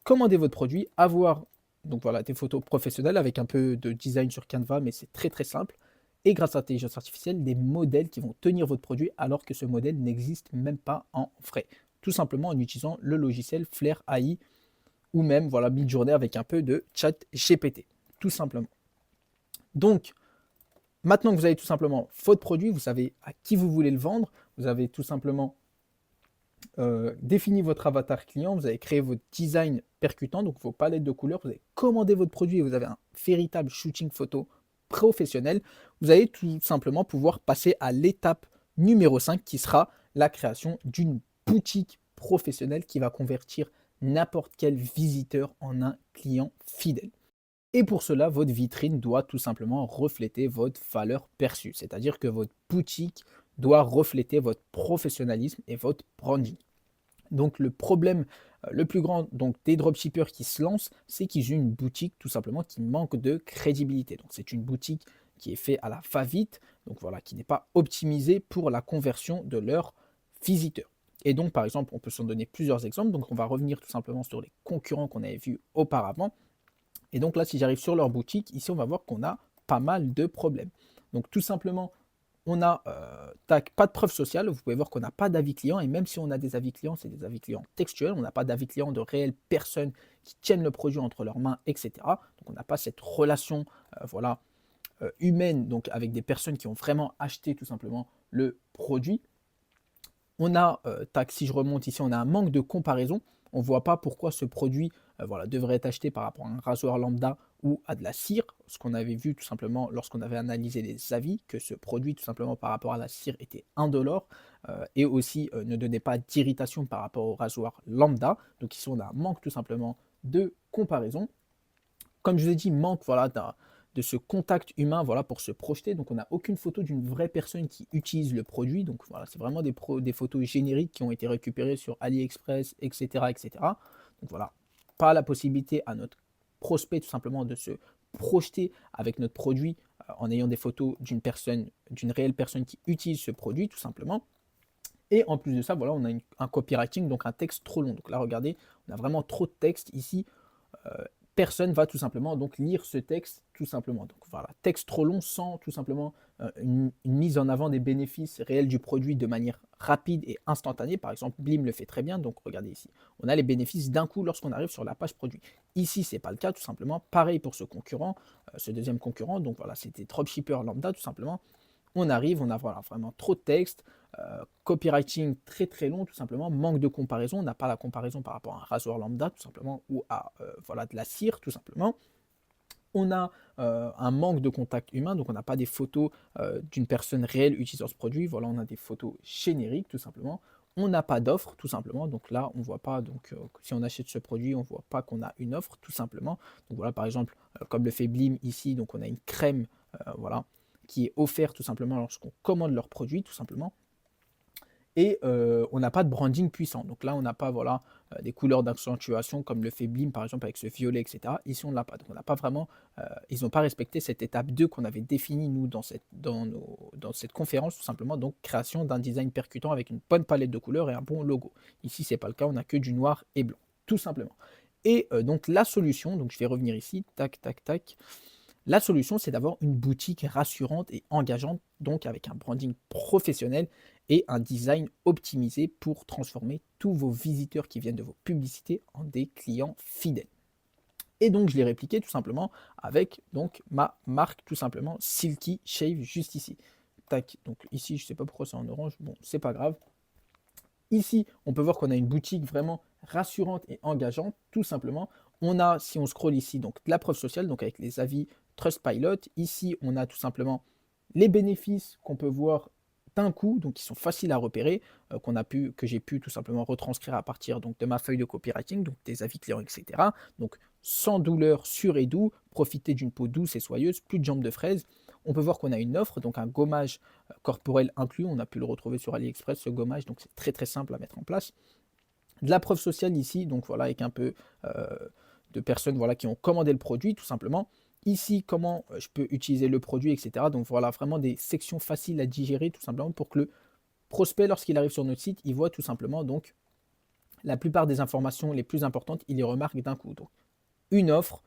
commander votre produit, avoir donc voilà, des photos professionnelles avec un peu de design sur Canva, mais c'est très très simple. Et grâce à l'intelligence artificielle, des modèles qui vont tenir votre produit alors que ce modèle n'existe même pas en vrai. Tout simplement en utilisant le logiciel Flair AI ou même voilà, Midjourney avec un peu de chat GPT. Tout simplement. Donc, maintenant que vous avez tout simplement votre produit, vous savez à qui vous voulez le vendre, vous avez tout simplement défini votre avatar client, vous avez créé votre design percutant, donc vos palettes de couleurs, vous avez commandé votre produit et vous avez un véritable shooting photo professionnel, vous allez tout simplement pouvoir passer à l'étape numéro 5 qui sera la création d'une boutique professionnelle qui va convertir n'importe quel visiteur en un client fidèle. Et pour cela, votre vitrine doit tout simplement refléter votre valeur perçue, c'est-à-dire que votre boutique doit refléter votre professionnalisme et votre branding. Donc le problème le plus grand donc, des dropshippers qui se lancent, c'est qu'ils ont une boutique tout simplement qui manque de crédibilité. Donc c'est une boutique qui est faite à la va-vite, donc voilà, qui n'est pas optimisée pour la conversion de leurs visiteurs. Et donc par exemple, on peut s'en donner plusieurs exemples. Donc on va revenir tout simplement sur les concurrents qu'on avait vus auparavant. Et donc là, si j'arrive sur leur boutique, ici on va voir qu'on a pas mal de problèmes. Donc tout simplement, on a pas de preuve sociale, vous pouvez voir qu'on n'a pas d'avis client, et même si on a des avis clients, c'est des avis clients textuels, on n'a pas d'avis client de réelles personnes qui tiennent le produit entre leurs mains, etc. Donc on n'a pas cette relation voilà, humaine donc avec des personnes qui ont vraiment acheté tout simplement le produit. On a, si je remonte ici, on a un manque de comparaison. On ne voit pas pourquoi ce produit voilà, devrait être acheté par rapport à un rasoir lambda ou à de la cire. Ce qu'on avait vu tout simplement lorsqu'on avait analysé les avis, que ce produit tout simplement par rapport à la cire était indolore et aussi ne donnait pas d'irritation par rapport au rasoir lambda. Donc ici on a un manque tout simplement de comparaison. Comme je vous ai dit, manque voilà, de ce contact humain voilà, pour se projeter. Donc on n'a aucune photo d'une vraie personne qui utilise le produit. Donc voilà, c'est vraiment des photos génériques qui ont été récupérées sur AliExpress, etc., etc. Donc voilà, pas la possibilité à notre prospect tout simplement de se projeter avec notre produit en ayant des photos d'une réelle personne qui utilise ce produit tout simplement. Et en plus de ça, voilà, on a un copywriting, donc un texte trop long. Donc là, regardez, on a vraiment trop de texte ici. Personne va tout simplement donc lire ce texte tout simplement. Donc voilà, texte trop long sans tout simplement une mise en avant des bénéfices réels du produit de manière rapide et instantanée. Par exemple, Blim le fait très bien. Donc regardez ici, on a les bénéfices d'un coup lorsqu'on arrive sur la page produit. Ici, c'est pas le cas tout simplement. Pareil pour ce concurrent, ce deuxième concurrent. Donc voilà, c'était dropshipper lambda tout simplement. On arrive, on a voilà, vraiment trop de texte, copywriting très très long tout simplement, manque de comparaison, on n'a pas la comparaison par rapport à un rasoir lambda tout simplement ou à voilà, de la cire tout simplement. On a un manque de contact humain, donc on n'a pas des photos d'une personne réelle utilisant ce produit, voilà, on a des photos génériques tout simplement. On n'a pas d'offre tout simplement, donc là on ne voit pas, donc si on achète ce produit, on ne voit pas qu'on a une offre tout simplement. Donc voilà par exemple, comme le fait Blim ici, donc on a une crème, voilà, qui est offerte tout simplement lorsqu'on commande leur produit tout simplement. Et on n'a pas de branding puissant. Donc là, on n'a pas voilà, des couleurs d'accentuation comme le fait Blim par exemple avec ce violet, etc. Ici, on ne l'a pas. Donc on n'a pas vraiment, ils n'ont pas respecté cette étape 2 qu'on avait définie nous dans cette conférence tout simplement. Donc création d'un design percutant avec une bonne palette de couleurs et un bon logo. Ici, ce n'est pas le cas, on n'a que du noir et blanc, tout simplement. Et donc la solution, donc je vais revenir ici, tac, tac, tac. La solution, c'est d'avoir une boutique rassurante et engageante, donc avec un branding professionnel et un design optimisé pour transformer tous vos visiteurs qui viennent de vos publicités en des clients fidèles. Et donc, je l'ai répliqué tout simplement avec donc, ma marque, tout simplement, Silky Shave, juste ici. Tac, donc ici, je ne sais pas pourquoi c'est en orange, bon, c'est pas grave. Ici, on peut voir qu'on a une boutique vraiment rassurante et engageante, tout simplement. On a, si on scrolle ici, donc la preuve sociale, donc avec les avis Trustpilot. Ici, on a tout simplement les bénéfices qu'on peut voir d'un coup, donc qui sont faciles à repérer, que j'ai pu tout simplement retranscrire à partir donc de ma feuille de copywriting, donc des avis clients, etc. Donc sans douleur, sûr et doux, profiter d'une peau douce et soyeuse, plus de jambes de fraise. On peut voir qu'on a une offre, donc un gommage corporel inclus. On a pu le retrouver sur AliExpress, ce gommage, donc c'est très très simple à mettre en place. De la preuve sociale ici, donc voilà, avec un peu de personnes voilà, qui ont commandé le produit, tout simplement. Ici, comment je peux utiliser le produit, etc. Donc voilà, vraiment des sections faciles à digérer, tout simplement, pour que le prospect, lorsqu'il arrive sur notre site, il voit tout simplement donc la plupart des informations les plus importantes, il les remarque d'un coup. Donc, une offre,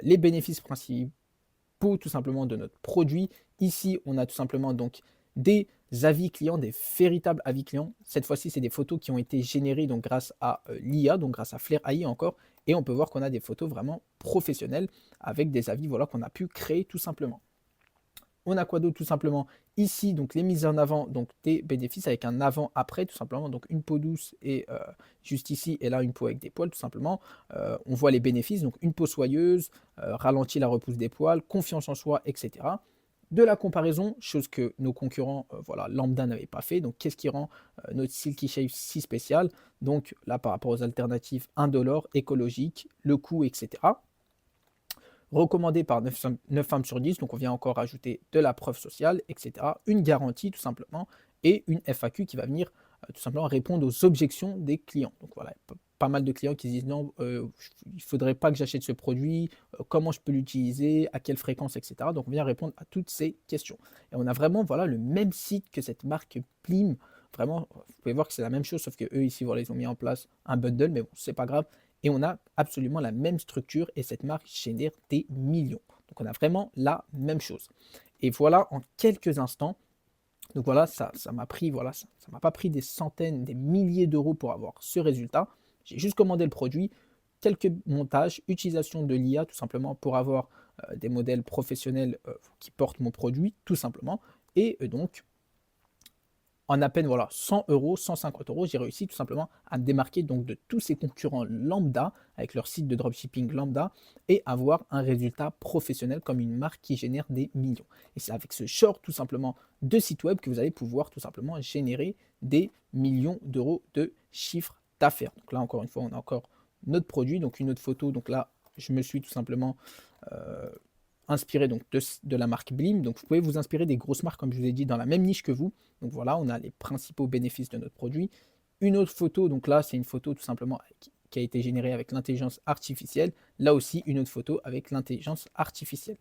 les bénéfices principaux, tout simplement de notre produit. Ici, on a tout simplement donc des avis clients, des véritables avis clients. Cette fois-ci, c'est des photos qui ont été générées donc grâce à l'IA, donc grâce à Flair AI encore. Et on peut voir qu'on a des photos vraiment professionnelles avec des avis voilà, qu'on a pu créer tout simplement. On a quoi d'autre tout simplement ici, donc les mises en avant donc des bénéfices avec un avant-après tout simplement, donc une peau douce et juste ici et là une peau avec des poils tout simplement. On voit les bénéfices, donc une peau soyeuse, ralentit la repousse des poils, confiance en soi, etc. De la comparaison, chose que nos concurrents voilà, lambda n'avaient pas fait. Donc qu'est-ce qui rend notre Silky Shave si spécial? Donc là par rapport aux alternatives indolores, écologiques, le coût, etc. Recommandé par 9 femmes sur 10, donc on vient encore ajouter de la preuve sociale, etc. Une garantie tout simplement, et une FAQ qui va venir tout simplement répondre aux objections des clients. Donc voilà, pas mal de clients qui disent non, il ne faudrait pas que j'achète ce produit, comment je peux l'utiliser, à quelle fréquence, etc. Donc on vient répondre à toutes ces questions. Et on a vraiment voilà, le même site que cette marque Plim. Vraiment, vous pouvez voir que c'est la même chose, sauf que eux ici, voilà, ils ont mis en place un bundle, mais bon, c'est pas grave. Et on a absolument la même structure et cette marque génère des millions. Donc on a vraiment la même chose. Et voilà, en quelques instants, donc voilà, ça m'a pris, voilà, ça m'a pas pris des centaines, des milliers d'euros pour avoir ce résultat. J'ai juste commandé le produit, quelques montages, utilisation de l'IA tout simplement pour avoir des modèles professionnels qui portent mon produit, tout simplement. Et donc, en à peine voilà, 100 euros, 150 euros, j'ai réussi tout simplement à me démarquer donc de tous ces concurrents lambda avec leur site de dropshipping lambda et avoir un résultat professionnel comme une marque qui génère des millions. Et c'est avec ce short tout simplement de site web que vous allez pouvoir tout simplement générer des millions d'euros de chiffre d'affaires. Donc là encore une fois, on a encore notre produit, donc une autre photo. Donc là, je me suis tout simplement inspiré donc de la marque Blim. Donc vous pouvez vous inspirer des grosses marques, comme je vous ai dit, dans la même niche que vous. Donc voilà, on a les principaux bénéfices de notre produit. Une autre photo, donc là, c'est une photo tout simplement qui a été générée avec l'intelligence artificielle. Là aussi, une autre photo avec l'intelligence artificielle.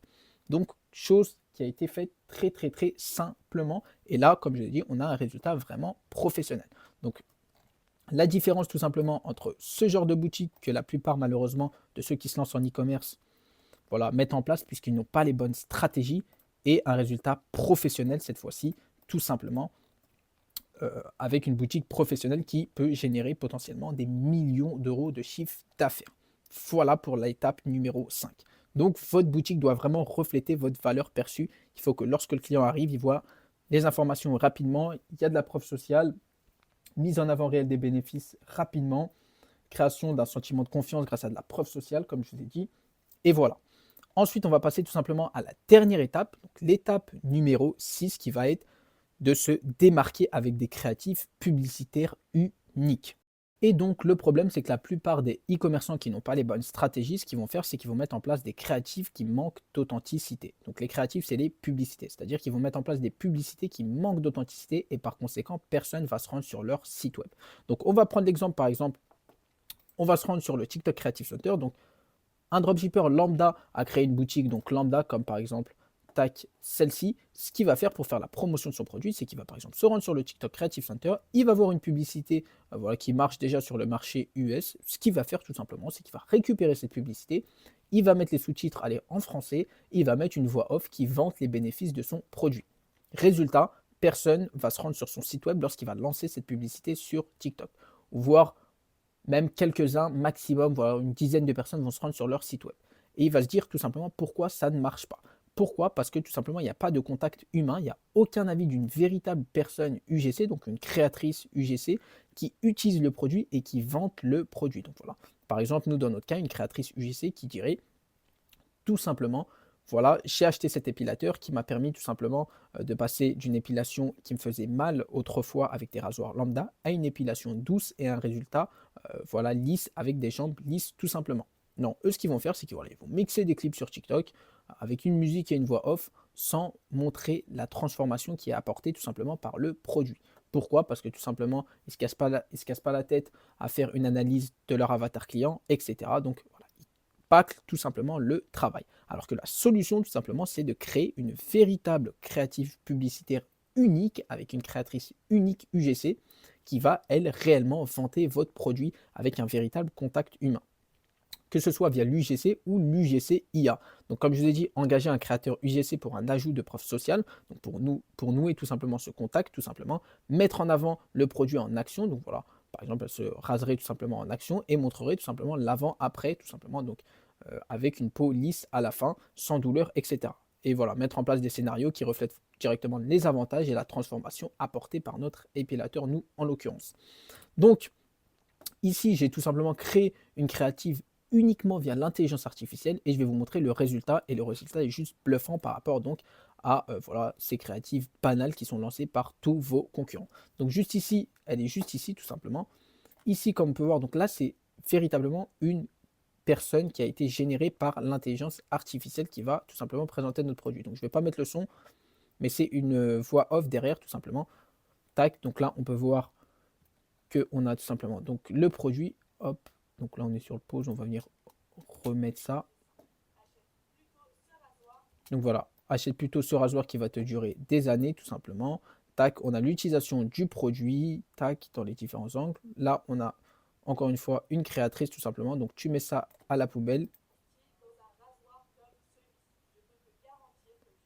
Donc, chose qui a été faite très, très, très simplement. Et là, comme je l'ai dit, on a un résultat vraiment professionnel. Donc, la différence tout simplement entre ce genre de boutique que la plupart, malheureusement, de ceux qui se lancent en e-commerce voilà, mettent en place puisqu'ils n'ont pas les bonnes stratégies et un résultat professionnel cette fois-ci, tout simplement, avec une boutique professionnelle qui peut générer potentiellement des millions d'euros de chiffre d'affaires. Voilà pour l'étape numéro 5. Donc votre boutique doit vraiment refléter votre valeur perçue. Il faut que lorsque le client arrive, il voit les informations rapidement, il y a de la preuve sociale, mise en avant réelle des bénéfices rapidement, création d'un sentiment de confiance grâce à de la preuve sociale, comme je vous ai dit, et voilà. Ensuite, on va passer tout simplement à la dernière étape, l'étape numéro 6 qui va être de se démarquer avec des créatifs publicitaires uniques. Et donc le problème, c'est que la plupart des e-commerçants qui n'ont pas les bonnes stratégies, ce qu'ils vont faire, c'est qu'ils vont mettre en place des créatifs qui manquent d'authenticité. Donc les créatifs, c'est les publicités, c'est-à-dire qu'ils vont mettre en place des publicités qui manquent d'authenticité et par conséquent, personne ne va se rendre sur leur site web. Donc on va prendre l'exemple, par exemple, on va se rendre sur le TikTok Creative Center. Donc un dropshipper lambda a créé une boutique, donc lambda, comme par exemple tac, celle-ci, ce qu'il va faire pour faire la promotion de son produit, c'est qu'il va par exemple se rendre sur le TikTok Creative Center, il va voir une publicité voilà, qui marche déjà sur le marché US. Ce qu'il va faire tout simplement, c'est qu'il va récupérer cette publicité, il va mettre les sous-titres aller en français, il va mettre une voix off qui vante les bénéfices de son produit. Résultat, personne va se rendre sur son site web lorsqu'il va lancer cette publicité sur TikTok, voire même quelques-uns maximum, voilà, une dizaine de personnes vont se rendre sur leur site web. Et il va se dire tout simplement pourquoi ça ne marche pas. Pourquoi? Parce que tout simplement, il n'y a pas de contact humain, il n'y a aucun avis d'une véritable personne UGC, donc une créatrice UGC, qui utilise le produit et qui vante le produit. Donc voilà. Par exemple, nous, dans notre cas, une créatrice UGC qui dirait tout simplement voilà, j'ai acheté cet épilateur qui m'a permis tout simplement de passer d'une épilation qui me faisait mal autrefois avec des rasoirs lambda à une épilation douce et un résultat voilà, lisse avec des jambes lisses tout simplement. Non, eux ce qu'ils vont faire, c'est qu'ils voilà, ils vont mixer des clips sur TikTok avec une musique et une voix off sans montrer la transformation qui est apportée tout simplement par le produit. Pourquoi? Parce que tout simplement, ils ne se cassent pas la tête à faire une analyse de leur avatar client, etc. Donc voilà, bâcle tout simplement le travail. Alors que la solution, tout simplement, c'est de créer une véritable créative publicitaire unique avec une créatrice unique UGC qui va, elle, réellement vanter votre produit avec un véritable contact humain. Que ce soit via l'UGC ou l'UGC IA. Donc, comme je vous ai dit, engager un créateur UGC pour un ajout de preuve sociale, donc pour nouer tout simplement ce contact, tout simplement, mettre en avant le produit en action. Donc voilà, par exemple, elle se raserait tout simplement en action et montrerait tout simplement l'avant-après, tout simplement, donc avec une peau lisse à la fin, sans douleur, etc. Et voilà, mettre en place des scénarios qui reflètent directement les avantages et la transformation apportée par notre épilateur, nous en l'occurrence. Donc, ici, j'ai tout simplement créé une créative uniquement via l'intelligence artificielle et je vais vous montrer le résultat et le résultat est juste bluffant par rapport donc à voilà, ces créatives banales qui sont lancées par tous vos concurrents. Donc juste ici, elle est juste ici tout simplement. Ici, comme on peut voir, donc là c'est véritablement une personne qui a été générée par l'intelligence artificielle qui va tout simplement présenter notre produit. Donc je ne vais pas mettre le son, mais c'est une voix off derrière tout simplement. Tac, donc là on peut voir qu'on a tout simplement donc le produit, hop, donc là on est sur le pause, on va venir remettre ça. Donc voilà, achète plutôt ce rasoir qui va te durer des années tout simplement. Tac, on a l'utilisation du produit, tac, dans les différents angles. Là, on a encore une fois une créatrice tout simplement. Donc tu mets ça à la poubelle.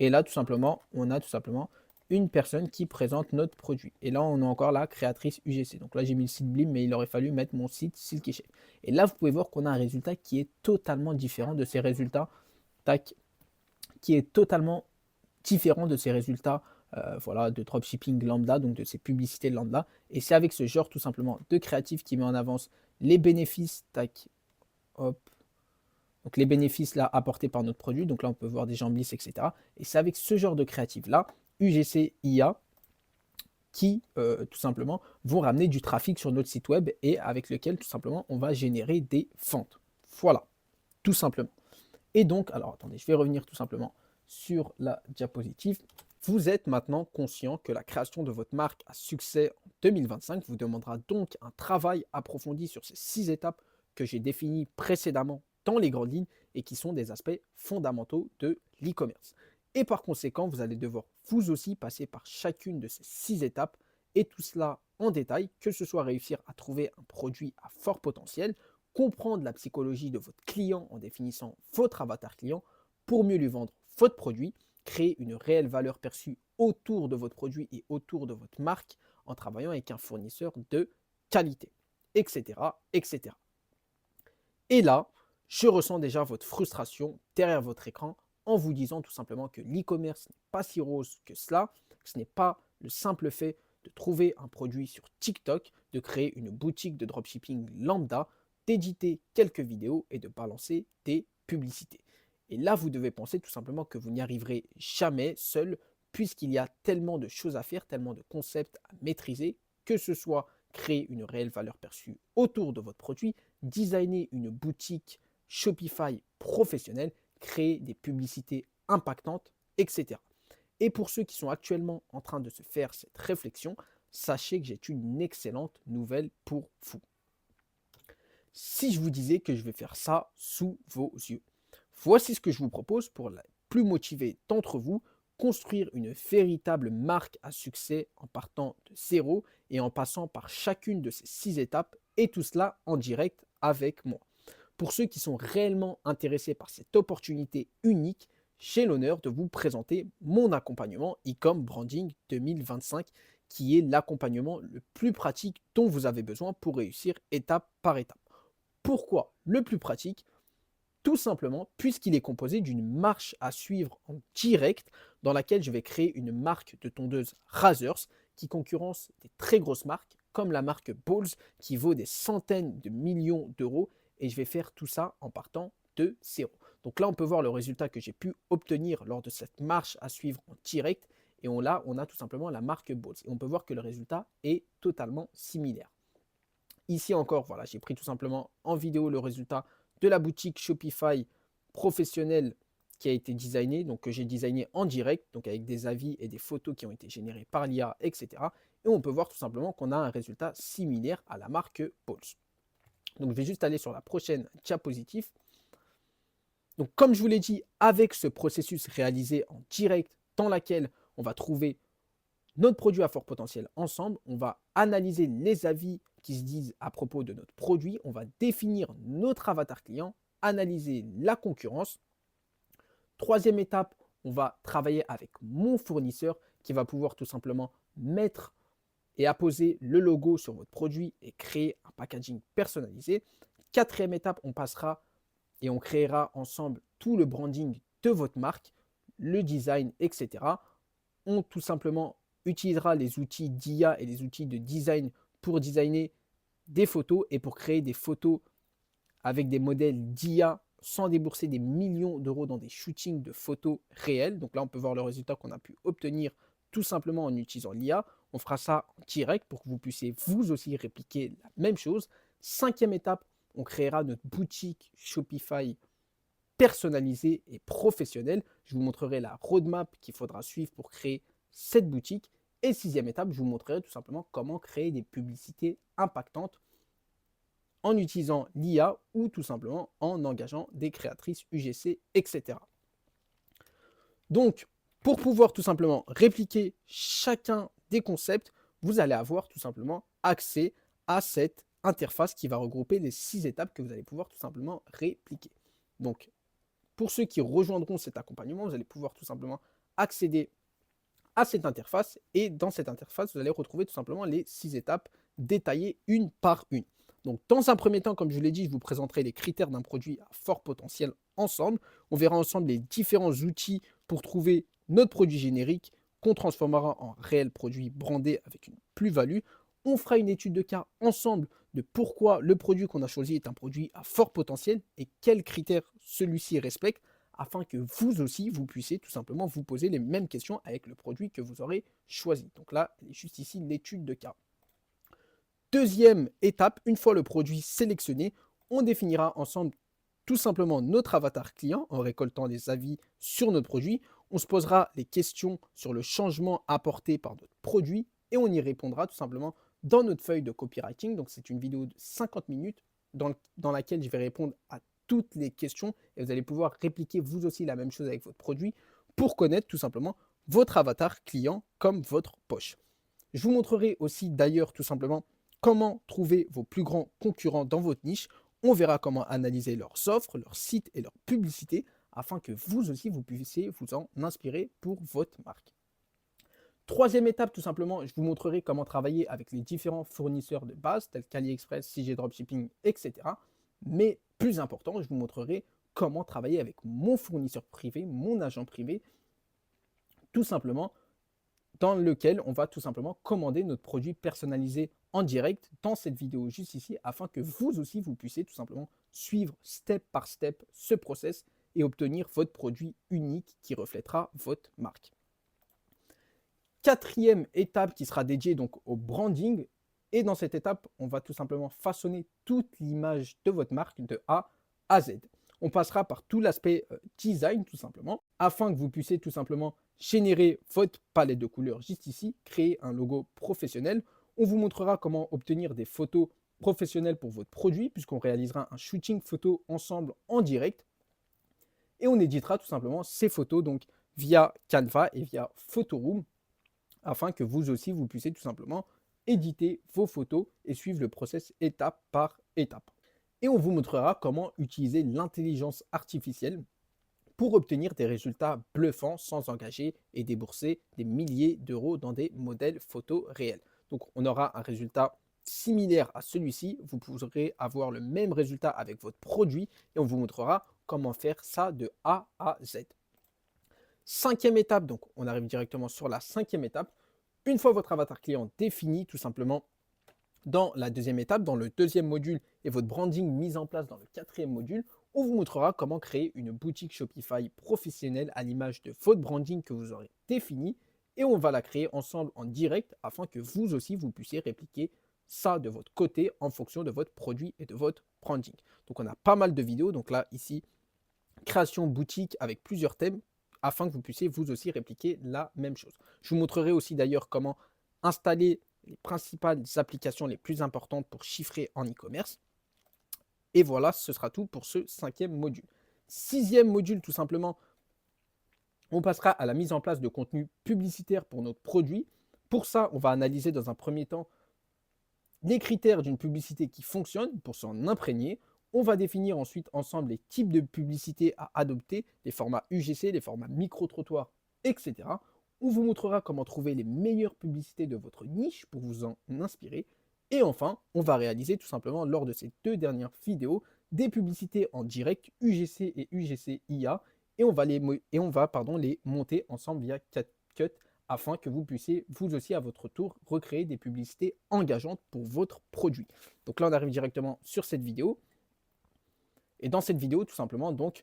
Et là, tout simplement, on a tout simplement une personne qui présente notre produit. Et là, on a encore la créatrice UGC. Donc là, j'ai mis le site Blim, mais il aurait fallu mettre mon site Silky Shape. Et là, vous pouvez voir qu'on a un résultat qui est totalement différent de ces résultats. Tac, qui est totalement différent de ces résultats voilà, de dropshipping lambda, donc de ces publicités lambda. Et c'est avec ce genre tout simplement de créatif qui met en avance les bénéfices, tac, hop, donc les bénéfices là apportés par notre produit. Donc là, on peut voir des jambes lisses, etc. Et c'est avec ce genre de créatif là, UGC IA, qui tout simplement vont ramener du trafic sur notre site web et avec lequel tout simplement on va générer des ventes. Voilà, tout simplement. Et donc, alors attendez, je vais revenir tout simplement sur la diapositive. Vous êtes maintenant conscient que la création de votre marque à succès en 2025 vous demandera donc un travail approfondi sur ces 6 étapes que j'ai définies précédemment dans les grandes lignes et qui sont des aspects fondamentaux de l'e-commerce. Et par conséquent, vous allez devoir vous aussi passer par chacune de ces 6 étapes et tout cela en détail, que ce soit réussir à trouver un produit à fort potentiel, comprendre la psychologie de votre client en définissant votre avatar client pour mieux lui vendre votre produit, créer une réelle valeur perçue autour de votre produit et autour de votre marque en travaillant avec un fournisseur de qualité, etc., etc. Et là, je ressens déjà votre frustration derrière votre écran en vous disant tout simplement que l'e-commerce n'est pas si rose que cela, que ce n'est pas le simple fait de trouver un produit sur TikTok, de créer une boutique de dropshipping lambda, d'éditer quelques vidéos et de balancer des publicités. Et là, vous devez penser tout simplement que vous n'y arriverez jamais seul, puisqu'il y a tellement de choses à faire, tellement de concepts à maîtriser, que ce soit créer une réelle valeur perçue autour de votre produit, designer une boutique Shopify professionnelle, créer des publicités impactantes, etc. Et pour ceux qui sont actuellement en train de se faire cette réflexion, sachez que j'ai une excellente nouvelle pour vous. Si je vous disais que je vais faire ça sous vos yeux, voici ce que je vous propose pour les plus motivés d'entre vous, construire une véritable marque à succès en partant de zéro et en passant par chacune de ces 6 étapes et tout cela en direct avec moi. Pour ceux qui sont réellement intéressés par cette opportunité unique, j'ai l'honneur de vous présenter mon accompagnement e-com Branding 2025 qui est l'accompagnement le plus pratique dont vous avez besoin pour réussir étape par étape. Pourquoi le plus pratique? Tout simplement puisqu'il est composé d'une marche à suivre en direct dans laquelle je vais créer une marque de tondeuse Razors qui concurrence des très grosses marques comme la marque Bowls qui vaut des centaines de millions d'euros et je vais faire tout ça en partant de zéro. Donc là, on peut voir le résultat que j'ai pu obtenir lors de cette marche à suivre en direct. Et on a tout simplement la marque Balls. Et on peut voir que le résultat est totalement similaire. Ici encore, voilà, j'ai pris tout simplement en vidéo le résultat de la boutique Shopify professionnelle qui a été designée, donc que j'ai designé en direct, donc avec des avis et des photos qui ont été générées par l'IA, etc. Et on peut voir tout simplement qu'on a un résultat similaire à la marque Pulse. Donc je vais juste aller sur la prochaine diapositive. Donc comme je vous l'ai dit, avec ce processus réalisé en direct, dans laquelle on va trouver notre produit à fort potentiel ensemble, on va analyser les avis qui se disent à propos de notre produit, on va définir notre avatar client, analyser la concurrence. Troisième étape, on va travailler avec mon fournisseur qui va pouvoir tout simplement mettre et apposer le logo sur votre produit et créer un packaging personnalisé. Quatrième étape, on passera et on créera ensemble tout le branding de votre marque, le design, etc. On tout simplement utilisera les outils d'IA et les outils de design pour designer des photos et pour créer des photos avec des modèles d'IA sans débourser des millions d'euros dans des shootings de photos réelles. Donc là, on peut voir le résultat qu'on a pu obtenir tout simplement en utilisant l'IA. On fera ça en direct pour que vous puissiez vous aussi répliquer la même chose. Cinquième étape, on créera notre boutique Shopify personnalisée et professionnelle. Je vous montrerai la roadmap qu'il faudra suivre pour créer cette boutique. Et sixième étape, je vous montrerai tout simplement comment créer des publicités impactantes en utilisant l'IA ou tout simplement en engageant des créatrices UGC, etc. Donc, pour pouvoir tout simplement répliquer chacun des concepts, vous allez avoir tout simplement accès à cette interface qui va regrouper les 6 étapes que vous allez pouvoir tout simplement répliquer. Donc, pour ceux qui rejoindront cet accompagnement, vous allez pouvoir tout simplement accéder à cette interface et dans cette interface, vous allez retrouver tout simplement les 6 étapes détaillées une par une. Donc, dans un premier temps, comme je l'ai dit, je vous présenterai les critères d'un produit à fort potentiel ensemble. On verra ensemble les différents outils pour trouver notre produit générique qu'on transformera en réel produit brandé avec une plus-value. On fera une étude de cas ensemble de pourquoi le produit qu'on a choisi est un produit à fort potentiel et quels critères celui-ci respecte afin que vous aussi, vous puissiez tout simplement vous poser les mêmes questions avec le produit que vous aurez choisi. Donc là, il est juste ici l'étude de cas. Deuxième étape, une fois le produit sélectionné, on définira ensemble tout simplement notre avatar client en récoltant des avis sur notre produit. On se posera les questions sur le changement apporté par notre produit et on y répondra tout simplement dans notre feuille de copywriting. Donc c'est une vidéo de 50 minutes dans laquelle je vais répondre à toutes les questions et vous allez pouvoir répliquer vous aussi la même chose avec votre produit pour connaître tout simplement votre avatar client comme votre poche. Je vous montrerai aussi d'ailleurs tout simplement comment trouver vos plus grands concurrents dans votre niche. On verra comment analyser leurs offres, leurs sites et leurs publicités afin que vous aussi, vous puissiez vous en inspirer pour votre marque. Troisième étape, tout simplement, je vous montrerai comment travailler avec les différents fournisseurs de base tels qu'AliExpress, CG Dropshipping, etc. Mais plus important, je vous montrerai comment travailler avec mon fournisseur privé, mon agent privé, tout simplement, dans lequel on va tout simplement commander notre produit personnalisé en direct dans cette vidéo juste ici afin que vous aussi vous puissiez tout simplement suivre step par step ce process et obtenir votre produit unique qui reflètera votre marque. Quatrième étape qui sera dédiée donc au branding et dans cette étape on va tout simplement façonner toute l'image de votre marque de A à Z. On passera par tout l'aspect design tout simplement afin que vous puissiez tout simplement générer votre palette de couleurs juste ici, créer un logo professionnel. On vous montrera comment obtenir des photos professionnelles pour votre produit puisqu'on réalisera un shooting photo ensemble en direct. Et on éditera tout simplement ces photos donc via Canva et via Photoroom afin que vous aussi vous puissiez tout simplement éditer vos photos et suivre le process étape par étape. Et on vous montrera comment utiliser l'intelligence artificielle pour obtenir des résultats bluffants sans engager et débourser des milliers d'euros dans des modèles photos réels. Donc on aura un résultat similaire à celui-ci, vous pourrez avoir le même résultat avec votre produit et on vous montrera comment faire ça de A à Z. Cinquième étape, donc on arrive directement sur la cinquième étape. Une fois votre avatar client défini, tout simplement, dans la deuxième étape, dans le deuxième module et votre branding mis en place dans le quatrième module, on vous montrera comment créer une boutique Shopify professionnelle à l'image de votre branding que vous aurez défini et on va la créer ensemble en direct afin que vous aussi, vous puissiez répliquer ça de votre côté en fonction de votre produit et de votre branding. Donc, on a pas mal de vidéos. Donc là, ici, création boutique avec plusieurs thèmes afin que vous puissiez vous aussi répliquer la même chose. Je vous montrerai aussi d'ailleurs comment installer les principales applications les plus importantes pour chiffrer en e-commerce. Et voilà, ce sera tout pour ce 5e module. 6e module, tout simplement, on passera à la mise en place de contenu publicitaire pour notre produit. Pour ça, on va analyser dans un premier temps les critères d'une publicité qui fonctionne pour s'en imprégner. On va définir ensuite ensemble les types de publicité à adopter, les formats UGC, les formats micro-trottoirs, etc. On vous montrera comment trouver les meilleures publicités de votre niche pour vous en inspirer. Et enfin, on va réaliser tout simplement lors de ces 2 dernières vidéos des publicités en direct UGC et UGC IA et on va les monter ensemble via CapCut afin que vous puissiez vous aussi à votre tour recréer des publicités engageantes pour votre produit. Donc là, on arrive directement sur cette vidéo. Et dans cette vidéo, tout simplement, donc,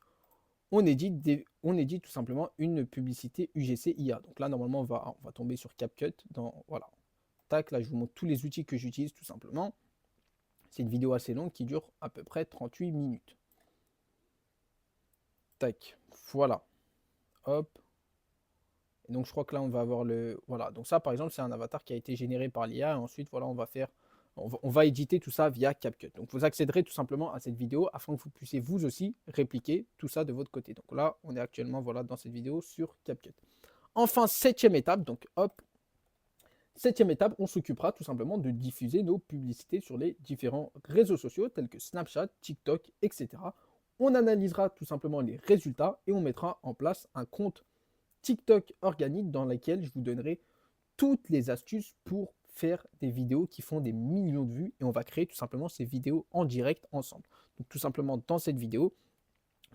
on édite tout simplement une publicité UGC IA. Donc là, normalement, on va tomber sur CapCut. Voilà. Tac, là, je vous montre tous les outils que j'utilise tout simplement. C'est une vidéo assez longue qui dure à peu près 38 minutes. Tac, voilà. Hop. Et donc, je crois que là, on va avoir le... Voilà, donc ça, par exemple, c'est un avatar qui a été généré par l'IA. Et ensuite, voilà, on va éditer tout ça via CapCut. Donc, vous accéderez tout simplement à cette vidéo afin que vous puissiez vous aussi répliquer tout ça de votre côté. Donc là, on est actuellement voilà, dans cette vidéo sur CapCut. Enfin, 7e étape, donc hop. 7e étape, on s'occupera tout simplement de diffuser nos publicités sur les différents réseaux sociaux tels que Snapchat, TikTok, etc. On analysera tout simplement les résultats et on mettra en place un compte TikTok organique dans lequel je vous donnerai toutes les astuces pour faire des vidéos qui font des millions de vues et on va créer tout simplement ces vidéos en direct ensemble. Donc tout simplement dans cette vidéo,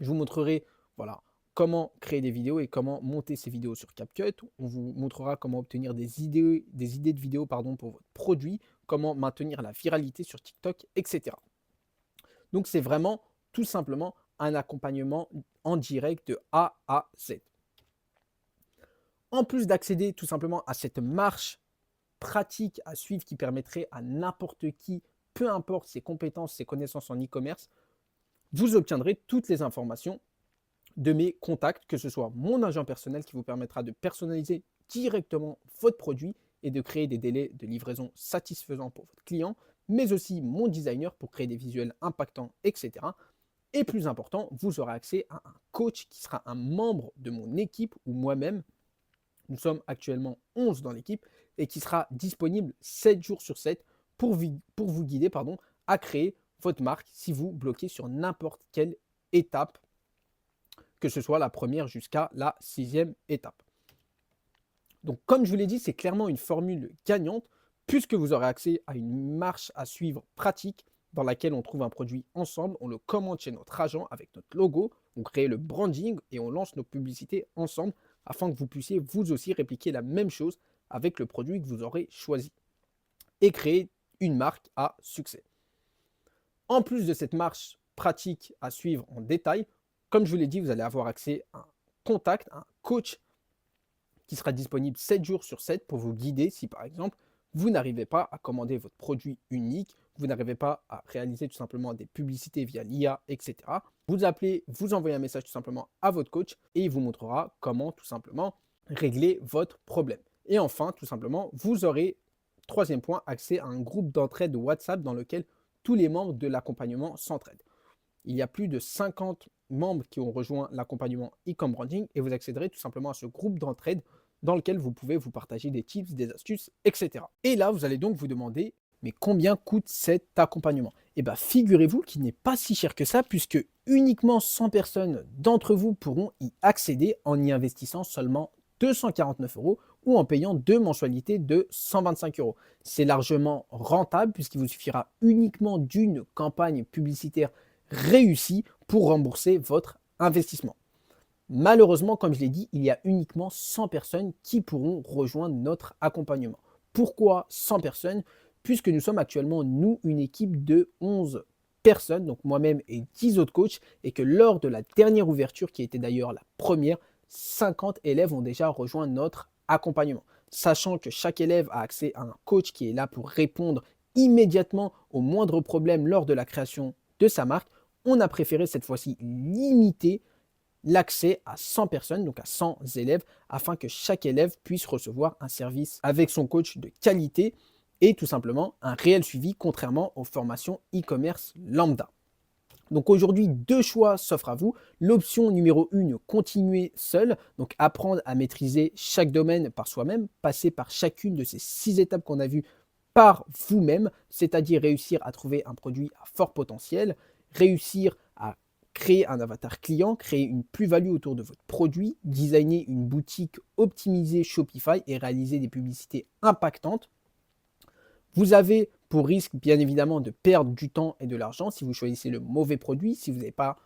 je vous montrerai voilà, comment créer des vidéos et comment monter ces vidéos sur CapCut. On vous montrera comment obtenir des idées de vidéos pour votre produit, comment maintenir la viralité sur TikTok, etc. Donc c'est vraiment tout simplement un accompagnement en direct de A à Z. En plus d'accéder tout simplement à cette marche pratique à suivre qui permettrait à n'importe qui, peu importe ses compétences, ses connaissances en e-commerce, vous obtiendrez toutes les informations de mes contacts, que ce soit mon agent personnel qui vous permettra de personnaliser directement votre produit et de créer des délais de livraison satisfaisants pour votre client, mais aussi mon designer pour créer des visuels impactants, etc. Et plus important, vous aurez accès à un coach qui sera un membre de mon équipe ou moi-même. Nous sommes actuellement 11 dans l'équipe et qui sera disponible 7 jours sur 7 pour vous guider à créer votre marque si vous bloquez sur n'importe quelle étape, que ce soit la première jusqu'à la 6e étape. Donc comme je vous l'ai dit, c'est clairement une formule gagnante puisque vous aurez accès à une marche à suivre pratique dans laquelle on trouve un produit ensemble, on le commande chez notre agent avec notre logo, on crée le branding et on lance nos publicités ensemble afin que vous puissiez vous aussi répliquer la même chose avec le produit que vous aurez choisi et créer une marque à succès. En plus de cette marche pratique à suivre en détail, comme je vous l'ai dit, vous allez avoir accès à un contact, un coach qui sera disponible 7 jours sur 7 pour vous guider si par exemple vous n'arrivez pas à commander votre produit unique, vous n'arrivez pas à réaliser tout simplement des publicités via l'IA, etc. Vous appelez, vous envoyez un message tout simplement à votre coach et il vous montrera comment tout simplement régler votre problème. Et enfin, tout simplement, vous aurez, 3e point, accès à un groupe d'entraide WhatsApp dans lequel tous les membres de l'accompagnement s'entraident. Il y a plus de 50 membres qui ont rejoint l'accompagnement e-com branding et vous accéderez tout simplement à ce groupe d'entraide dans lequel vous pouvez vous partager des tips, des astuces, etc. Et là, vous allez donc vous demander, mais combien coûte cet accompagnement? Eh bien, figurez-vous qu'il n'est pas si cher que ça puisque uniquement 100 personnes d'entre vous pourront y accéder en y investissant seulement 249 € ou en payant 2 mensualités de 125 €. C'est largement rentable puisqu'il vous suffira uniquement d'une campagne publicitaire réussie pour rembourser votre investissement. Malheureusement, comme je l'ai dit, il y a uniquement 100 personnes qui pourront rejoindre notre accompagnement. Pourquoi 100 personnes? Puisque nous sommes actuellement, nous, une équipe de 11 personnes, donc moi-même et 10 autres coachs, et que lors de la dernière ouverture, qui était d'ailleurs la première, 50 élèves ont déjà rejoint notre accompagnement. Sachant que chaque élève a accès à un coach qui est là pour répondre immédiatement aux moindres problèmes lors de la création de sa marque, on a préféré cette fois-ci limiter l'accès à 100 personnes, donc à 100 élèves, afin que chaque élève puisse recevoir un service avec son coach de qualité et tout simplement un réel suivi, contrairement aux formations e-commerce lambda. Donc aujourd'hui, deux choix s'offrent à vous. L'option numéro 1, continuer seul, donc apprendre à maîtriser chaque domaine par soi-même, passer par chacune de ces 6 étapes qu'on a vues par vous-même, c'est-à-dire réussir à trouver un produit à fort potentiel, réussir à créer un avatar client, créer une plus-value autour de votre produit, designer une boutique optimisée Shopify et réaliser des publicités impactantes. Vous avez pour risque, bien évidemment, de perdre du temps et de l'argent si vous choisissez le mauvais produit, si vous n'avez pas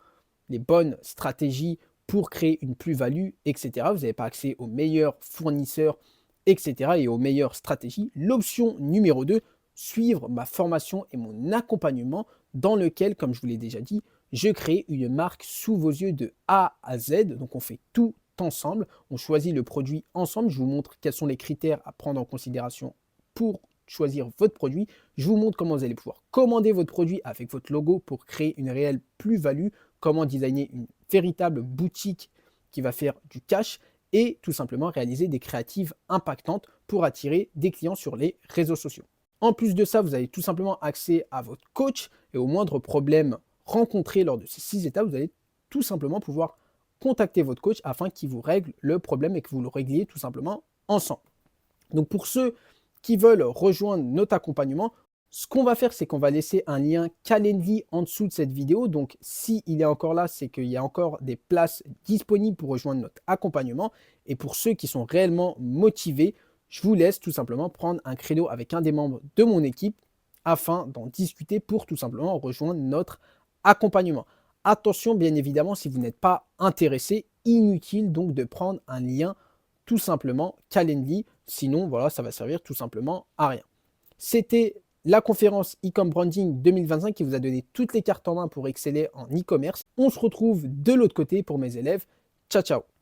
les bonnes stratégies pour créer une plus-value, etc. Vous n'avez pas accès aux meilleurs fournisseurs, etc. et aux meilleures stratégies. L'option numéro 2, suivre ma formation et mon accompagnement dans lequel, comme je vous l'ai déjà dit, je crée une marque sous vos yeux de A à Z. Donc on fait tout ensemble, on choisit le produit ensemble. Je vous montre quels sont les critères à prendre en considération pour choisir votre produit. Je vous montre comment vous allez pouvoir commander votre produit avec votre logo pour créer une réelle plus-value, comment designer une véritable boutique qui va faire du cash et tout simplement réaliser des créatives impactantes pour attirer des clients sur les réseaux sociaux. En plus de ça, vous avez tout simplement accès à votre coach et au moindre problème rencontré lors de ces 6 étapes, vous allez tout simplement pouvoir contacter votre coach afin qu'il vous règle le problème et que vous le régliez tout simplement ensemble. Donc pour ceux qui veulent rejoindre notre accompagnement, ce qu'on va faire, c'est qu'on va laisser un lien Calendly en dessous de cette vidéo. Donc, s'il est encore là, c'est qu'il y a encore des places disponibles pour rejoindre notre accompagnement. Et pour ceux qui sont réellement motivés, je vous laisse tout simplement prendre un créneau avec un des membres de mon équipe afin d'en discuter pour tout simplement rejoindre notre accompagnement. Attention, bien évidemment, si vous n'êtes pas intéressé, inutile donc de prendre un lien tout simplement Calendly. Sinon, voilà, ça va servir tout simplement à rien. C'était la conférence e-com branding 2025 qui vous a donné toutes les cartes en main pour exceller en e-commerce. On se retrouve de l'autre côté pour mes élèves. Ciao, ciao.